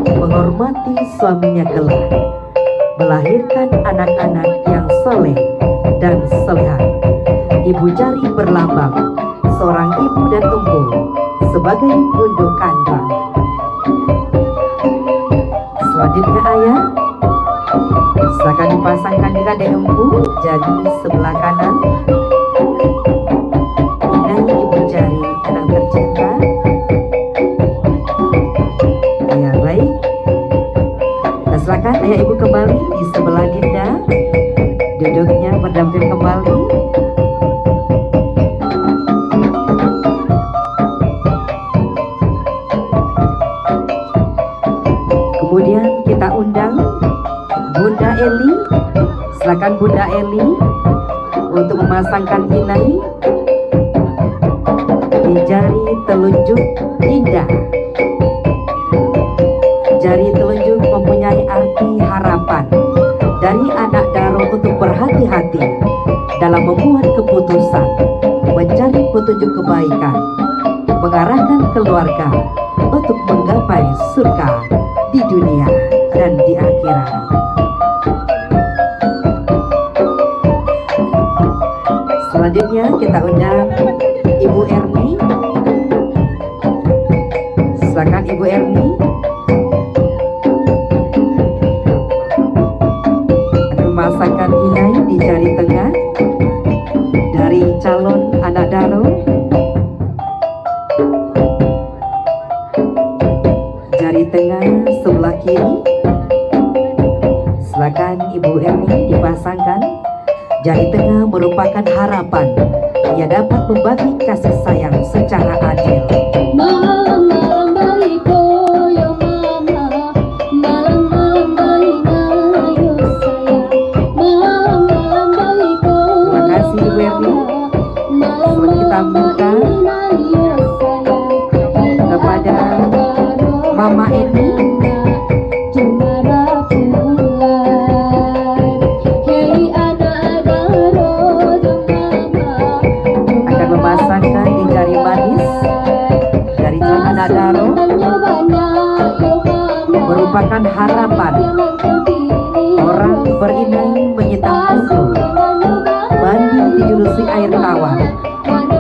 S1: menghormati suaminya kelak, melahirkan anak-anak yang soleh dan soleha. Ibu jari berlambang seorang ibu dan empu sebagai gundu kandang. Selanjutnya ayah, silakan dipasangkan juga di empu jari sebelah kanan. Inai ibu jari anak tercinta. Ya baik. Nah, silakan ayah ibu kembali di sebelah Dinda, duduknya berdamping kembali. Kemudian kita undang Bunda Eli. Silakan Bunda Eli untuk memasangkan inai di jari telunjuk indah. Jari telunjuk mempunyai arti harapan dari anak Daro untuk berhati-hati dalam membuat keputusan, mencari petunjuk kebaikan, mengarahkan keluarga untuk menggapai surga di dunia dan di akhirat. Selanjutnya kita undang Ibu Erni. Silakan Ibu Erni. Akan memasangkan inai di jari tengah dari calon anak Daro. Jari tengah sebelah kiri. Silakan Ibu Erni dipasangkan. Jari tengah merupakan harapan ia dapat membagi kasih sayang secara adil.
S5: Malam-malam baiko yo mama, malam-malam baina yo sayang, malam-malam baiko.
S1: Terima kasih Ibu Erni. Selanjutnya kita minta kepada Mama Eni akan memasangkan di jari manis dari calon anak Daro, merupakan harapan orang berinai menyitam kuku, mandi dijurusi air tawar.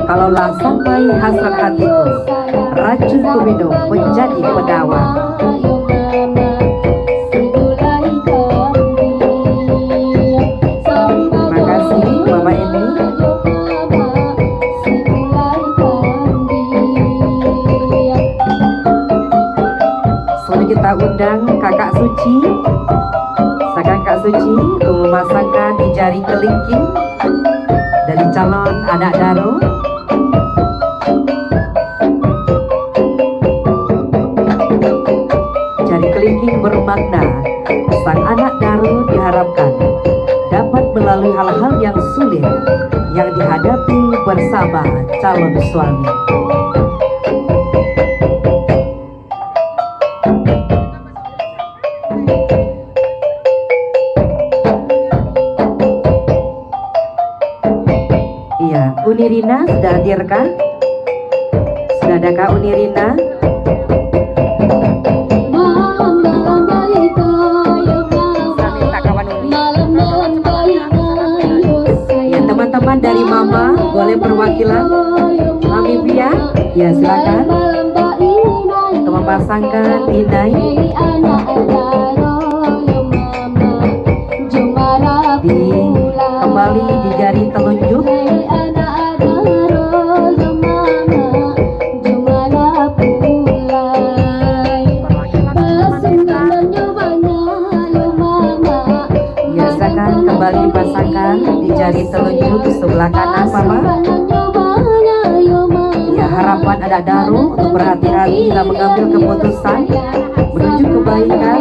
S1: Kalaulah sampai hasrat hatiku, racun ku minum menjadi penawar. Terima kasih Mama Eni. Selanjutnya kita undang Kakak Suci. Silakan Kak Suci untuk memasangkan di jari kelingking dari calon anak Daro. Jari kelingking bermakna sang anak Daro diharapkan dapat melalui hal-hal yang sulit yang dihadapi bersama calon suami. Iya, Unirina sudah hadirkah? Sudah ada Kak Unirina? Ya, teman-teman dari Mama boleh perwakilan Mami Pia. Ya, silakan untuk memasangkan inai kembali di jari telunjuk. Biasakan kembali dipasangkan di jari telunjuk sebelah kanan Mama. Ya, harapan anak Daro untuk berhati-hati dalam mengambil keputusan menuju kebaikan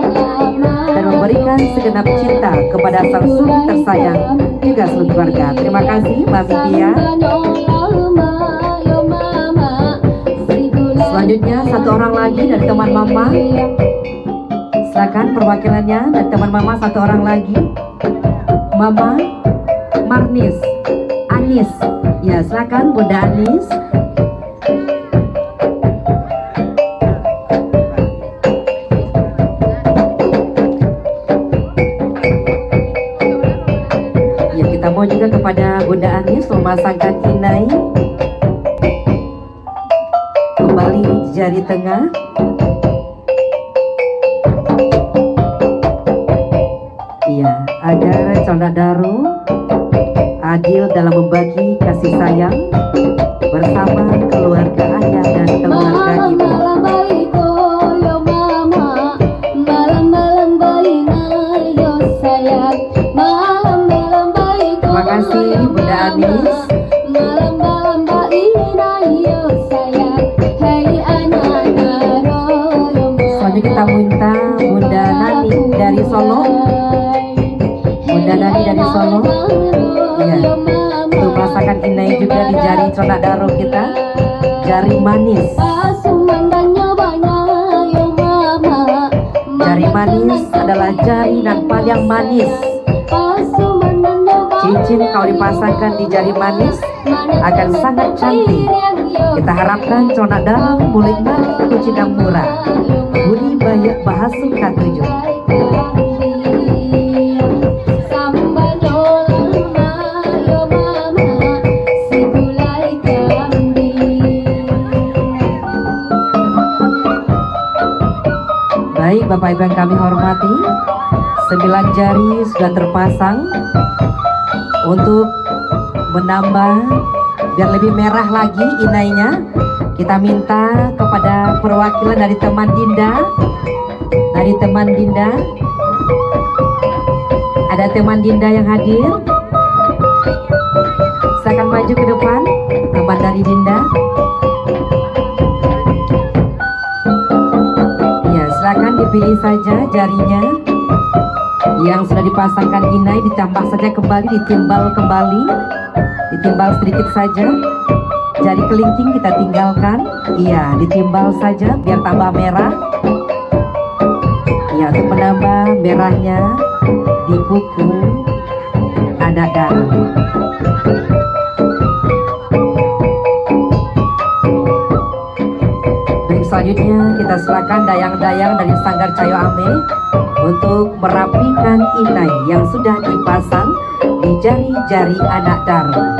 S1: dan memberikan segenap cinta kepada sang suami tersayang juga seluruh keluarga. Terima kasih Mami Pia. Selanjutnya satu orang lagi dari teman Mama. Silakan perwakilannya dari teman Mama satu orang lagi. Mama Marnis Anis. Ya, silakan Bunda Anis. Ya, kita mau juga kepada Bunda Anis memasangkan inai kembali di jari tengah. Iya, agar calon Daro adil dalam membagi kasih sayang bersama keluarga ayah dan keluarga ibu. Terima kasih Bunda Anis. Selanjutnya kita minta Bunda Nani dari Solo. Bunda Nani dari Solo. Ya, untuk merasakan inai juga di jari celana Daro kita. jari manis. Jari manis adalah jari nan paling manis. Cincin kalau dipasangkan di jari manis akan sangat cantik. Kita harapkan conak dalam mulik mali kucinang murah. Budi banyak bahasa katujuh. Baik Bapak Ibu yang kami hormati, 9 jari sudah terpasang. Untuk menambah biar lebih merah lagi inainya, kita minta kepada perwakilan dari teman Dinda. Ada teman Dinda yang hadir, silakan maju ke depan, teman dari Dinda. Ya, silakan dipilih saja jarinya yang sudah dipasangkan inai, ditambah saja kembali, ditimbal sedikit saja. Jari kelingking kita tinggalkan, iya, ditimbal saja biar tambah merah. Ya, untuk menambah merahnya di kuku anak darah. Baik, selanjutnya kita silakan dayang-dayang dari Sanggar Cayo Ame untuk merapikan inai yang sudah dipasang di jari-jari anak darah.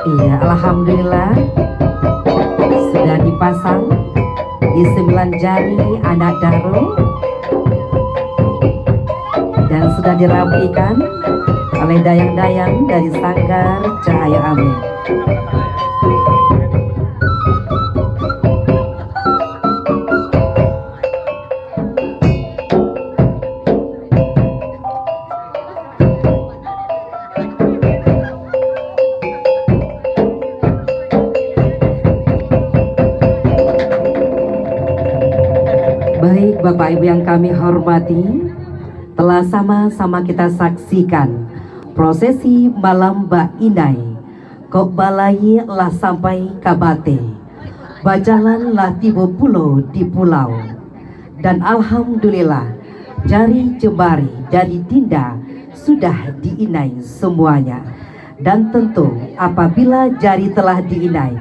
S1: Iya, alhamdulillah sudah dipasang di 9 jari anak darung dan sudah dirapikan oleh dayang-dayang dari Sanggar Cayo Ame. Baik Bapak Ibu yang kami hormati, telah sama-sama kita saksikan prosesi malam Mbak Inai. Kok balai lah sampai kabate, bajalan lah tiba pulau di pulau. Dan alhamdulillah jari jemari dari Dinda sudah diinai semuanya. Dan tentu apabila jari telah diinai,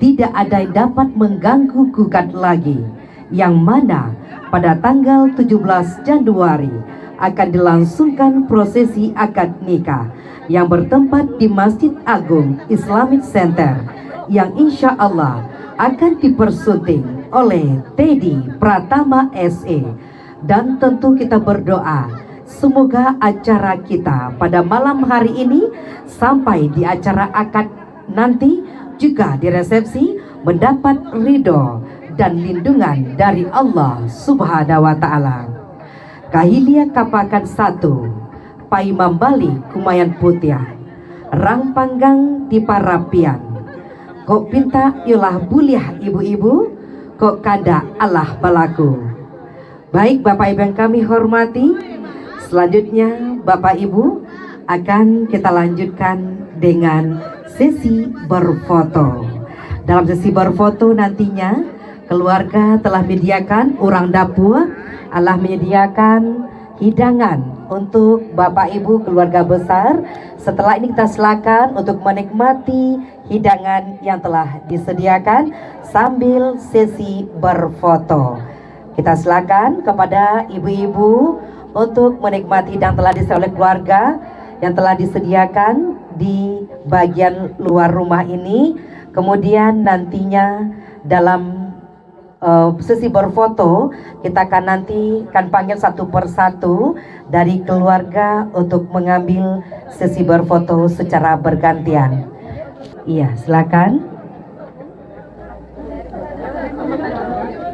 S1: tidak ada yang dapat mengganggu gugat lagi, yang mana pada tanggal 17 Januari akan dilangsungkan prosesi akad nikah yang bertempat di Masjid Agung Islamic Center, yang insya Allah akan dipersunting oleh Teddy Pratama SE. Dan tentu kita berdoa semoga acara kita pada malam hari ini sampai di acara akad nanti juga di resepsi mendapat ridho dan lindungan dari Allah Subhanahu wa Ta'ala. Kahilia kapakan 1 Pai Mambali Kumayan Putih, rang panggang di parapian. Kok pinta yulah buliah ibu-ibu, kok kanda Allah balaku. Baik Bapak Ibu yang kami hormati, selanjutnya Bapak Ibu akan kita lanjutkan dengan sesi berfoto. Dalam sesi berfoto nantinya keluarga telah menyediakan urang dapur, Allah menyediakan hidangan untuk Bapak Ibu keluarga besar. Setelah ini kita silakan untuk menikmati hidangan yang telah disediakan sambil sesi berfoto. Kita silakan kepada ibu-ibu untuk menikmati hidangan telah disediakan oleh keluarga yang telah disediakan di bagian luar rumah ini. Kemudian nantinya dalam sesi berfoto, kita akan nanti panggil satu persatu dari keluarga untuk mengambil sesi berfoto secara bergantian. Iya, silakan.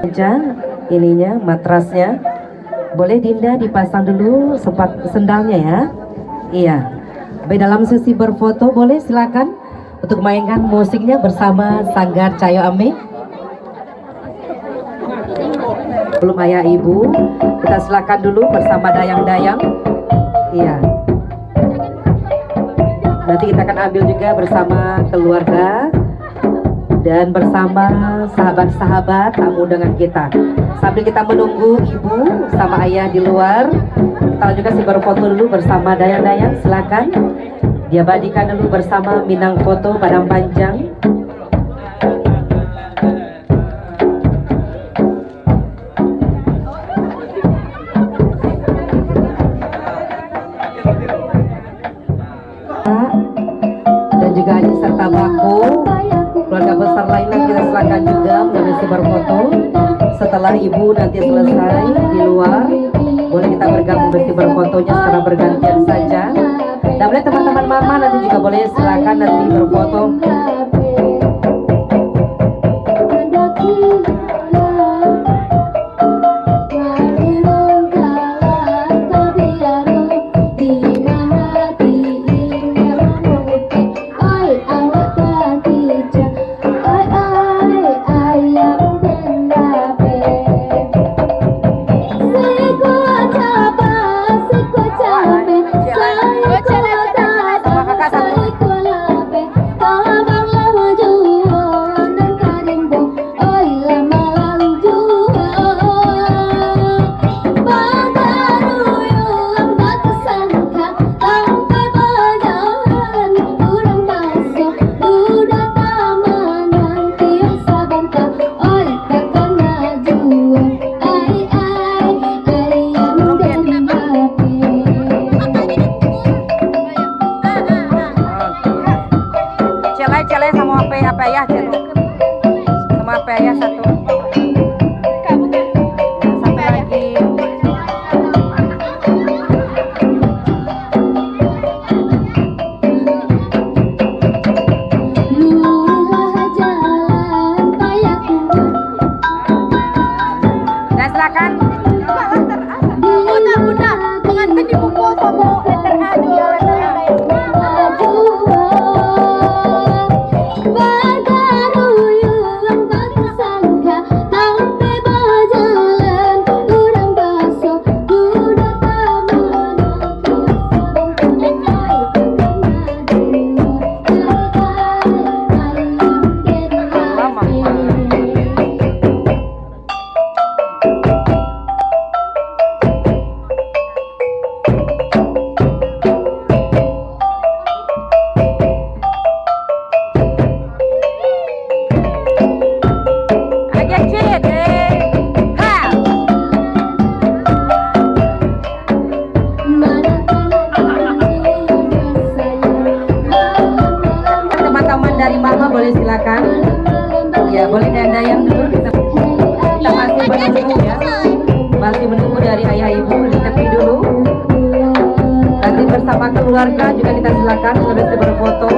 S1: Aja ininya matrasnya. Boleh Dinda dipasang dulu sendalnya ya. Iya. Baik, dalam sesi berfoto boleh silakan untuk mainkan musiknya bersama Sanggar Cayo Ame. Belum ayah ibu, kita silakan dulu bersama dayang-dayang. Iya. Nanti kita akan ambil juga bersama keluarga dan bersama sahabat-sahabat tamu undangan kita. Sambil kita menunggu ibu sama ayah di luar, kita juga si berfoto dulu bersama dayang-dayang. Silakan diabadikan dulu bersama Minang Foto Padang Panjang. Dan juga Haji serta Baku, keluarga besar lainnya kita silakan juga mengambil si berfoto. Setelah ibu nanti selesai di luar, boleh kita bergabung bersih berfotonya secara bergantian saja. Dan boleh teman-teman mama nanti juga boleh silakan nanti berfoto. Celai sama apa ya sama apa ya satu. Satu lagi. Nah, silakan.
S2: Bunda, pengantin dipukul sama letter A jualan. Dari mama boleh silakan. Ya, boleh dayang dulu. Kita masih menunggu ya. Masih menunggu dari ayah ibu di tepi dulu. Nanti bersama keluarga juga kita silakan boleh berfoto.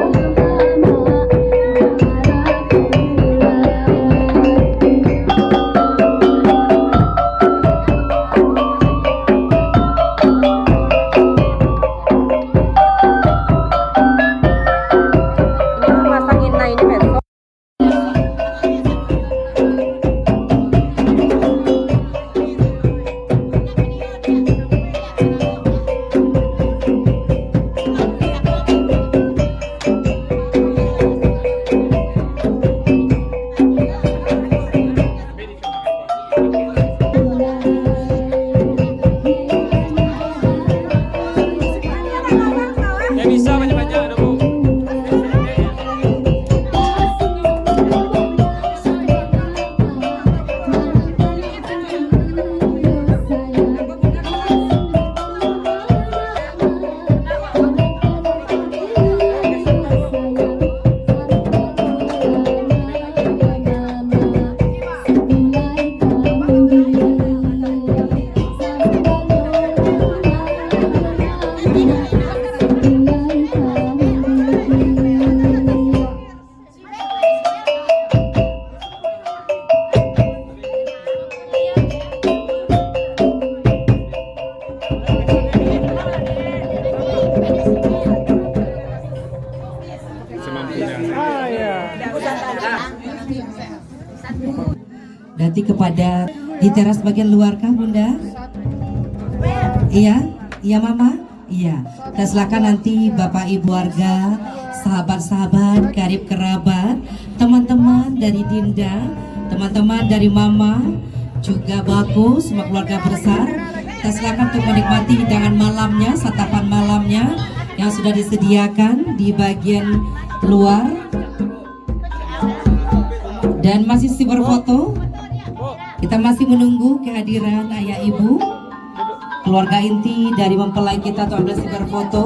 S1: Berarti kepada di teras bagian luar kah Bunda? Iya, iya Mama. Iya. Dan silakan nanti Bapak Ibu warga, sahabat-sahabat, karib kerabat, teman-teman dari Dinda, teman-teman dari Mama, juga Baku, semua keluarga besar. Kita silakan untuk menikmati hidangan malamnya, santapan malamnya yang sudah disediakan di bagian luar. Dan masih si berfoto. Kita masih menunggu kehadiran ayah ibu, keluarga inti dari mempelai kita untuk ambil si berfoto.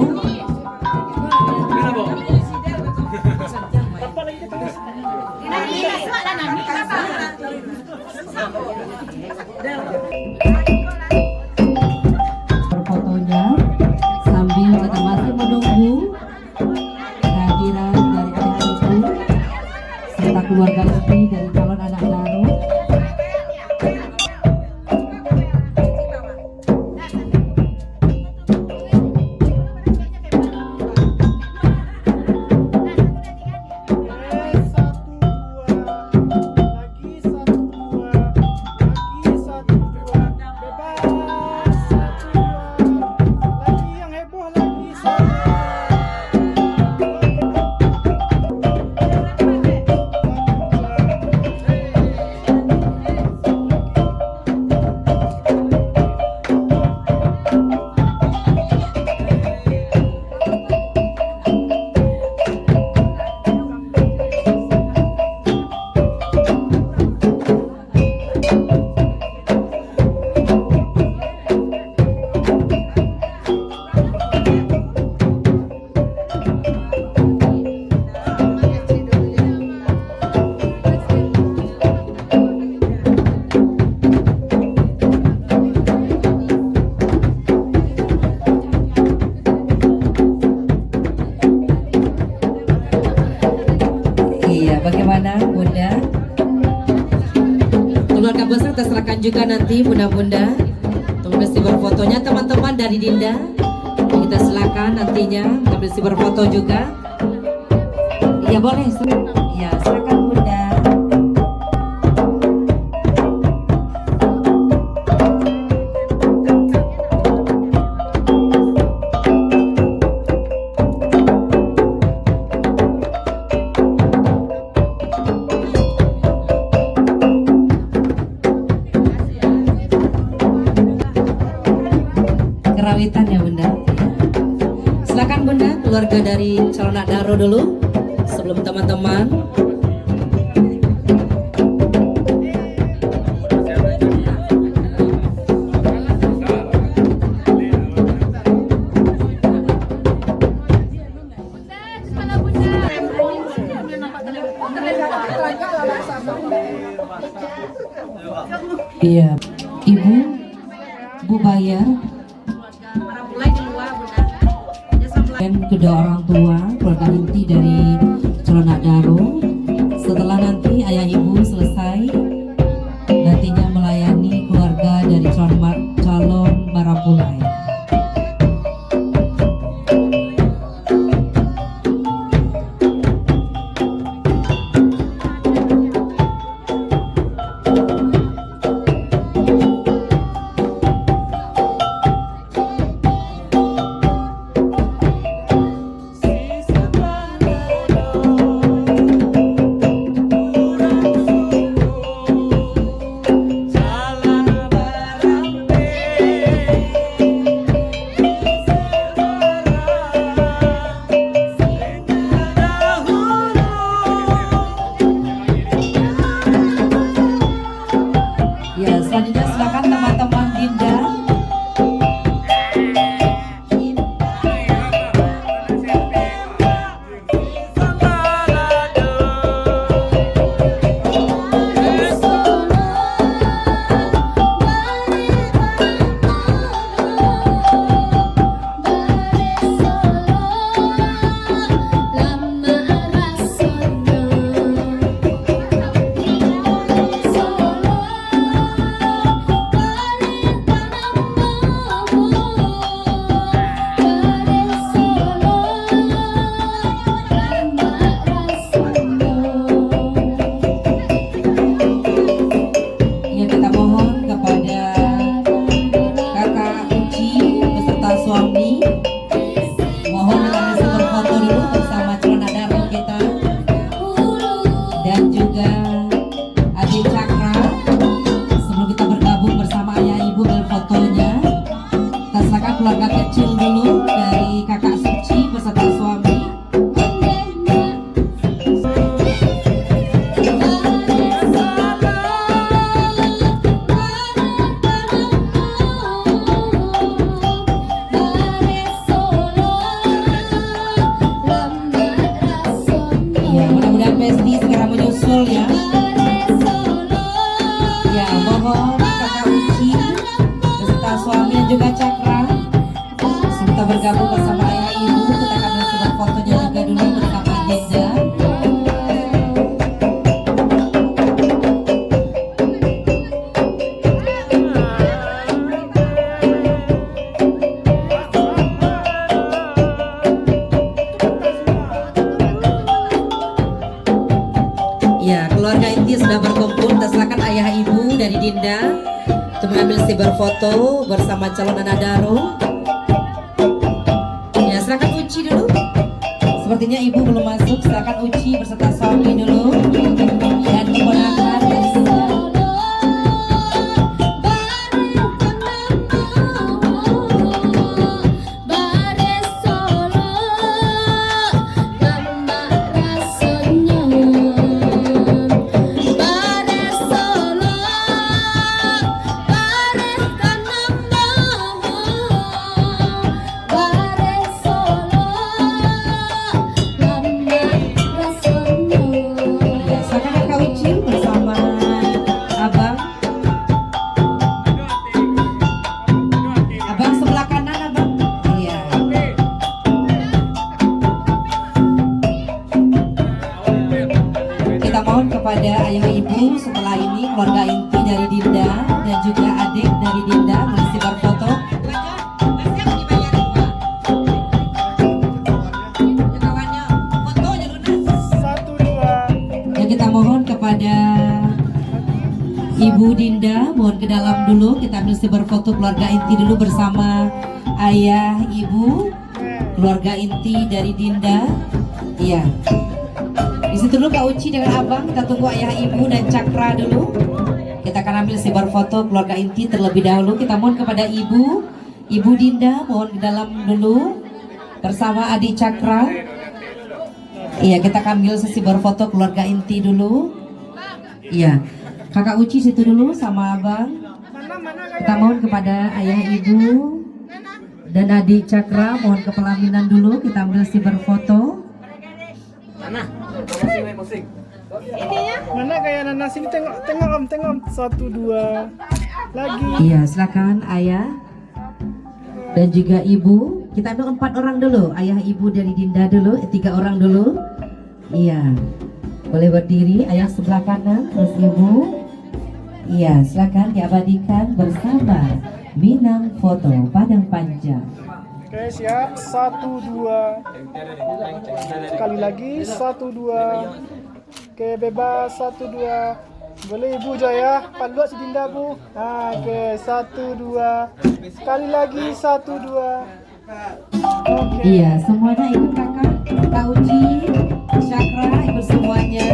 S1: Berfotonya sambil kita masih menunggu kehadiran dari ayah ibu serta keluarga inti dari calon anak baru. Bagaimana Bunda? Keluarga besar kita serahkan juga nanti Bunda-bunda untuk mesti berfotonya. Teman-teman dari Dinda kita silakan nantinya mengambil si berfoto juga. Ya boleh, ya silakan Bunda. Kerawitan ya Bunda. Silakan Bunda, keluarga dari calon anak daro dulu sebelum teman-teman. Iya, Ibu, Bu Bayar, dan kedua orang tua, keluarga inti dari calon anak daro. Setelah nanti ayah ibu selesai, nantinya melayani keluarga dari calon marapulai. Besti segera menyusul ya. Ya, mohon kakak Uci beserta suami dan juga Cakra serta bergabung bersama ayah ibu. Kita akan mencoba fotonya juga dulu bersama Dinda. Ya, keluarga inti sudah berkumpul. Kita silakan ayah ibu dari Dinda untuk mengambil stiker foto bersama calon anak Daro. Ya, silakan Uci dulu. Sepertinya ibu belum masuk. Silakan Uci beserta suami dulu dan keponakan dari Dinda. Ya, silakan kakak Uci bersama abang. Abang sebelah kanan abang. Iya. Kita mohon kepada ayah ibu setelah ini keluarga inti dari Dinda dan juga adik dari Dinda mengisi berfoto. Dan kita mohon kepada Ibu Dinda mohon ke dalam dulu. Kita ambil berfoto keluarga inti dulu bersama ayah ibu keluarga inti dari Dinda. Iya. Di situ dulu Kak Uci dengan abang. Kita tunggu ayah ibu dan Cakra dulu. Kita akan ambil sebar foto keluarga inti terlebih dahulu. Kita mohon kepada Ibu Dinda mohon ke dalam dulu bersama adik Cakra. Iya, kita akan ambil sesi berfoto keluarga inti dulu. Iya, kakak Uci situ dulu sama abang. Kita mohon kepada ayah ibu dan adik Cakra mohon ke pelaminan dulu. Kita ambil sesi berfoto.
S6: Mana kayak Nana sini tengok om 1 2 lagi.
S1: Iya, silakan ayah dan juga ibu. Kita ambil 4 orang dulu. Ayah ibu dari Dinda dulu, 3 orang dulu. Iya, boleh berdiri. Ayah sebelah kanan, terus ibu. Iya, silakan diabadikan bersama Minang foto Padang Panjang.
S6: Oke, siap. 1 2. Sekali lagi 1 2. Oke, bebas 1 2. Boleh ibu Jaya, paluat si Dinda bu. Oke, 1 2. Sekali lagi 1 2. Oke.
S1: Iya, semuanya ikut kakak, Kak Uci, Cakra, ikut semuanya.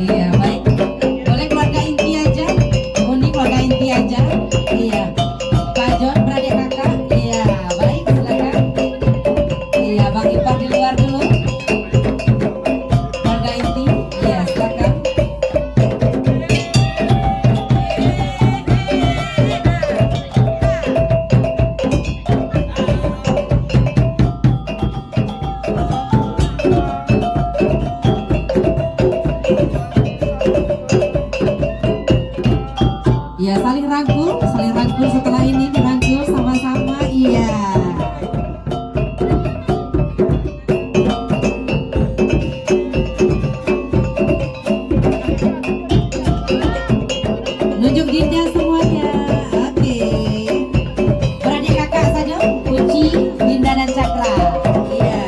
S1: Iya, baik. Boleh keluarga inti aja. Unik keluarga inti aja. Iya. Pak John, beradik kakak. Iya, baik, silakan. Iya, Bang Ipar di luar dulu. Keluarga inti. Iya, silakan. Iya, saling rangkul setelah ini dirangkul sama-sama. Iya. Nunjuk Dinda semuanya. Oke. Beradik kakak saja, Uci, Dinda dan Cakra. Iya.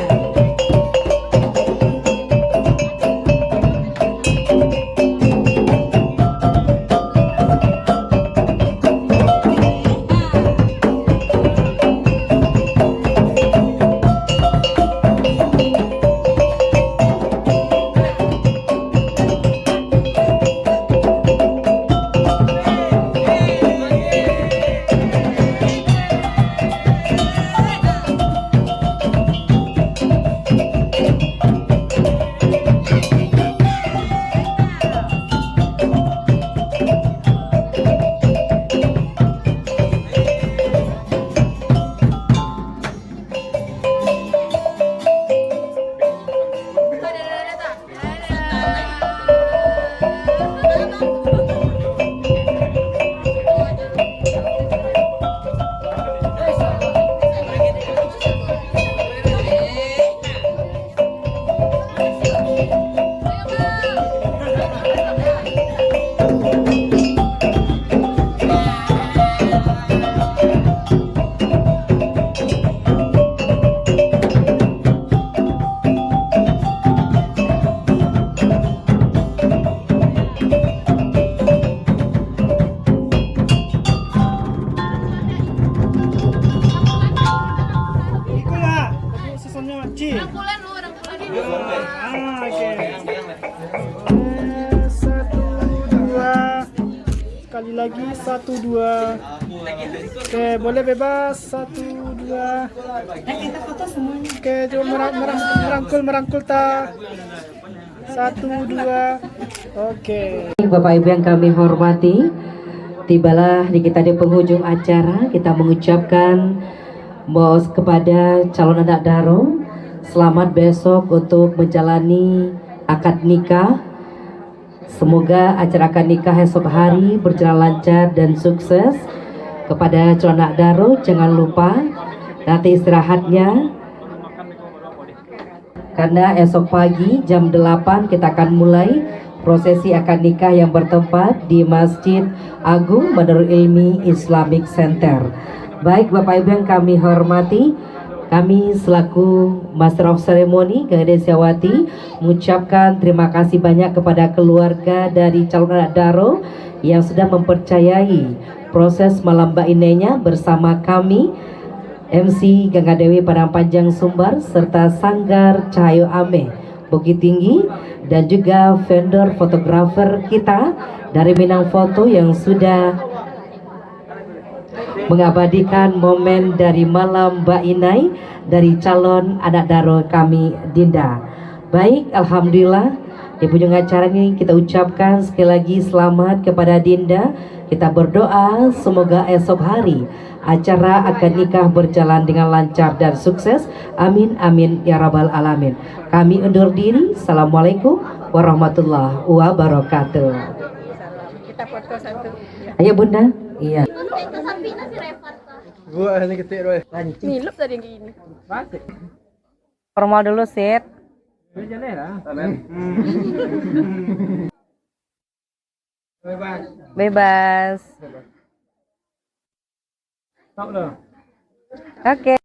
S6: lagi 1 2. Oke, boleh bebas 1 2. Oke, coba merangkul ta. 1 2. Oke.
S1: Bapak Ibu yang kami hormati, tibalah kita di penghujung acara. Kita mengucapkan bos kepada calon anak daro selamat besok untuk menjalani akad nikah. Semoga acara akad nikah esok hari berjalan lancar dan sukses. Kepada calon anak daro jangan lupa nanti istirahatnya, karena esok pagi jam 8 kita akan mulai prosesi akad nikah yang bertempat di Masjid Agung Badarul Ilmi Islamic Center. Baik Bapak Ibu yang kami hormati, kami selaku Master of Ceremony Gade Syawati mengucapkan terima kasih banyak kepada keluarga dari calon anak daro yang sudah mempercayai proses malam bainenya bersama kami, MC Gangga Dewi Padang Panjang Sumbar serta Sanggar Cahayu Ame Bukit Tinggi, dan juga vendor fotografer kita dari Minang Foto yang sudah mengabadikan momen dari malam Mbak Inai dari calon anak daro kami Dinda. Baik, alhamdulillah di ujung acara ini kita ucapkan sekali lagi selamat kepada Dinda. Kita berdoa semoga esok hari acara akad nikah berjalan dengan lancar dan sukses. Amin amin ya rabbal alamin. Kami undur diri. Assalamualaikum warahmatullahi wabarakatuh.
S3: Kita foto satu.
S1: Ayo Bunda. Iya.
S6: Gua ini ketik doy.
S2: Ngilup tadi yang gini.
S1: Formal dulu, Sit. Bebas.
S6: Stop dah.
S1: Oke.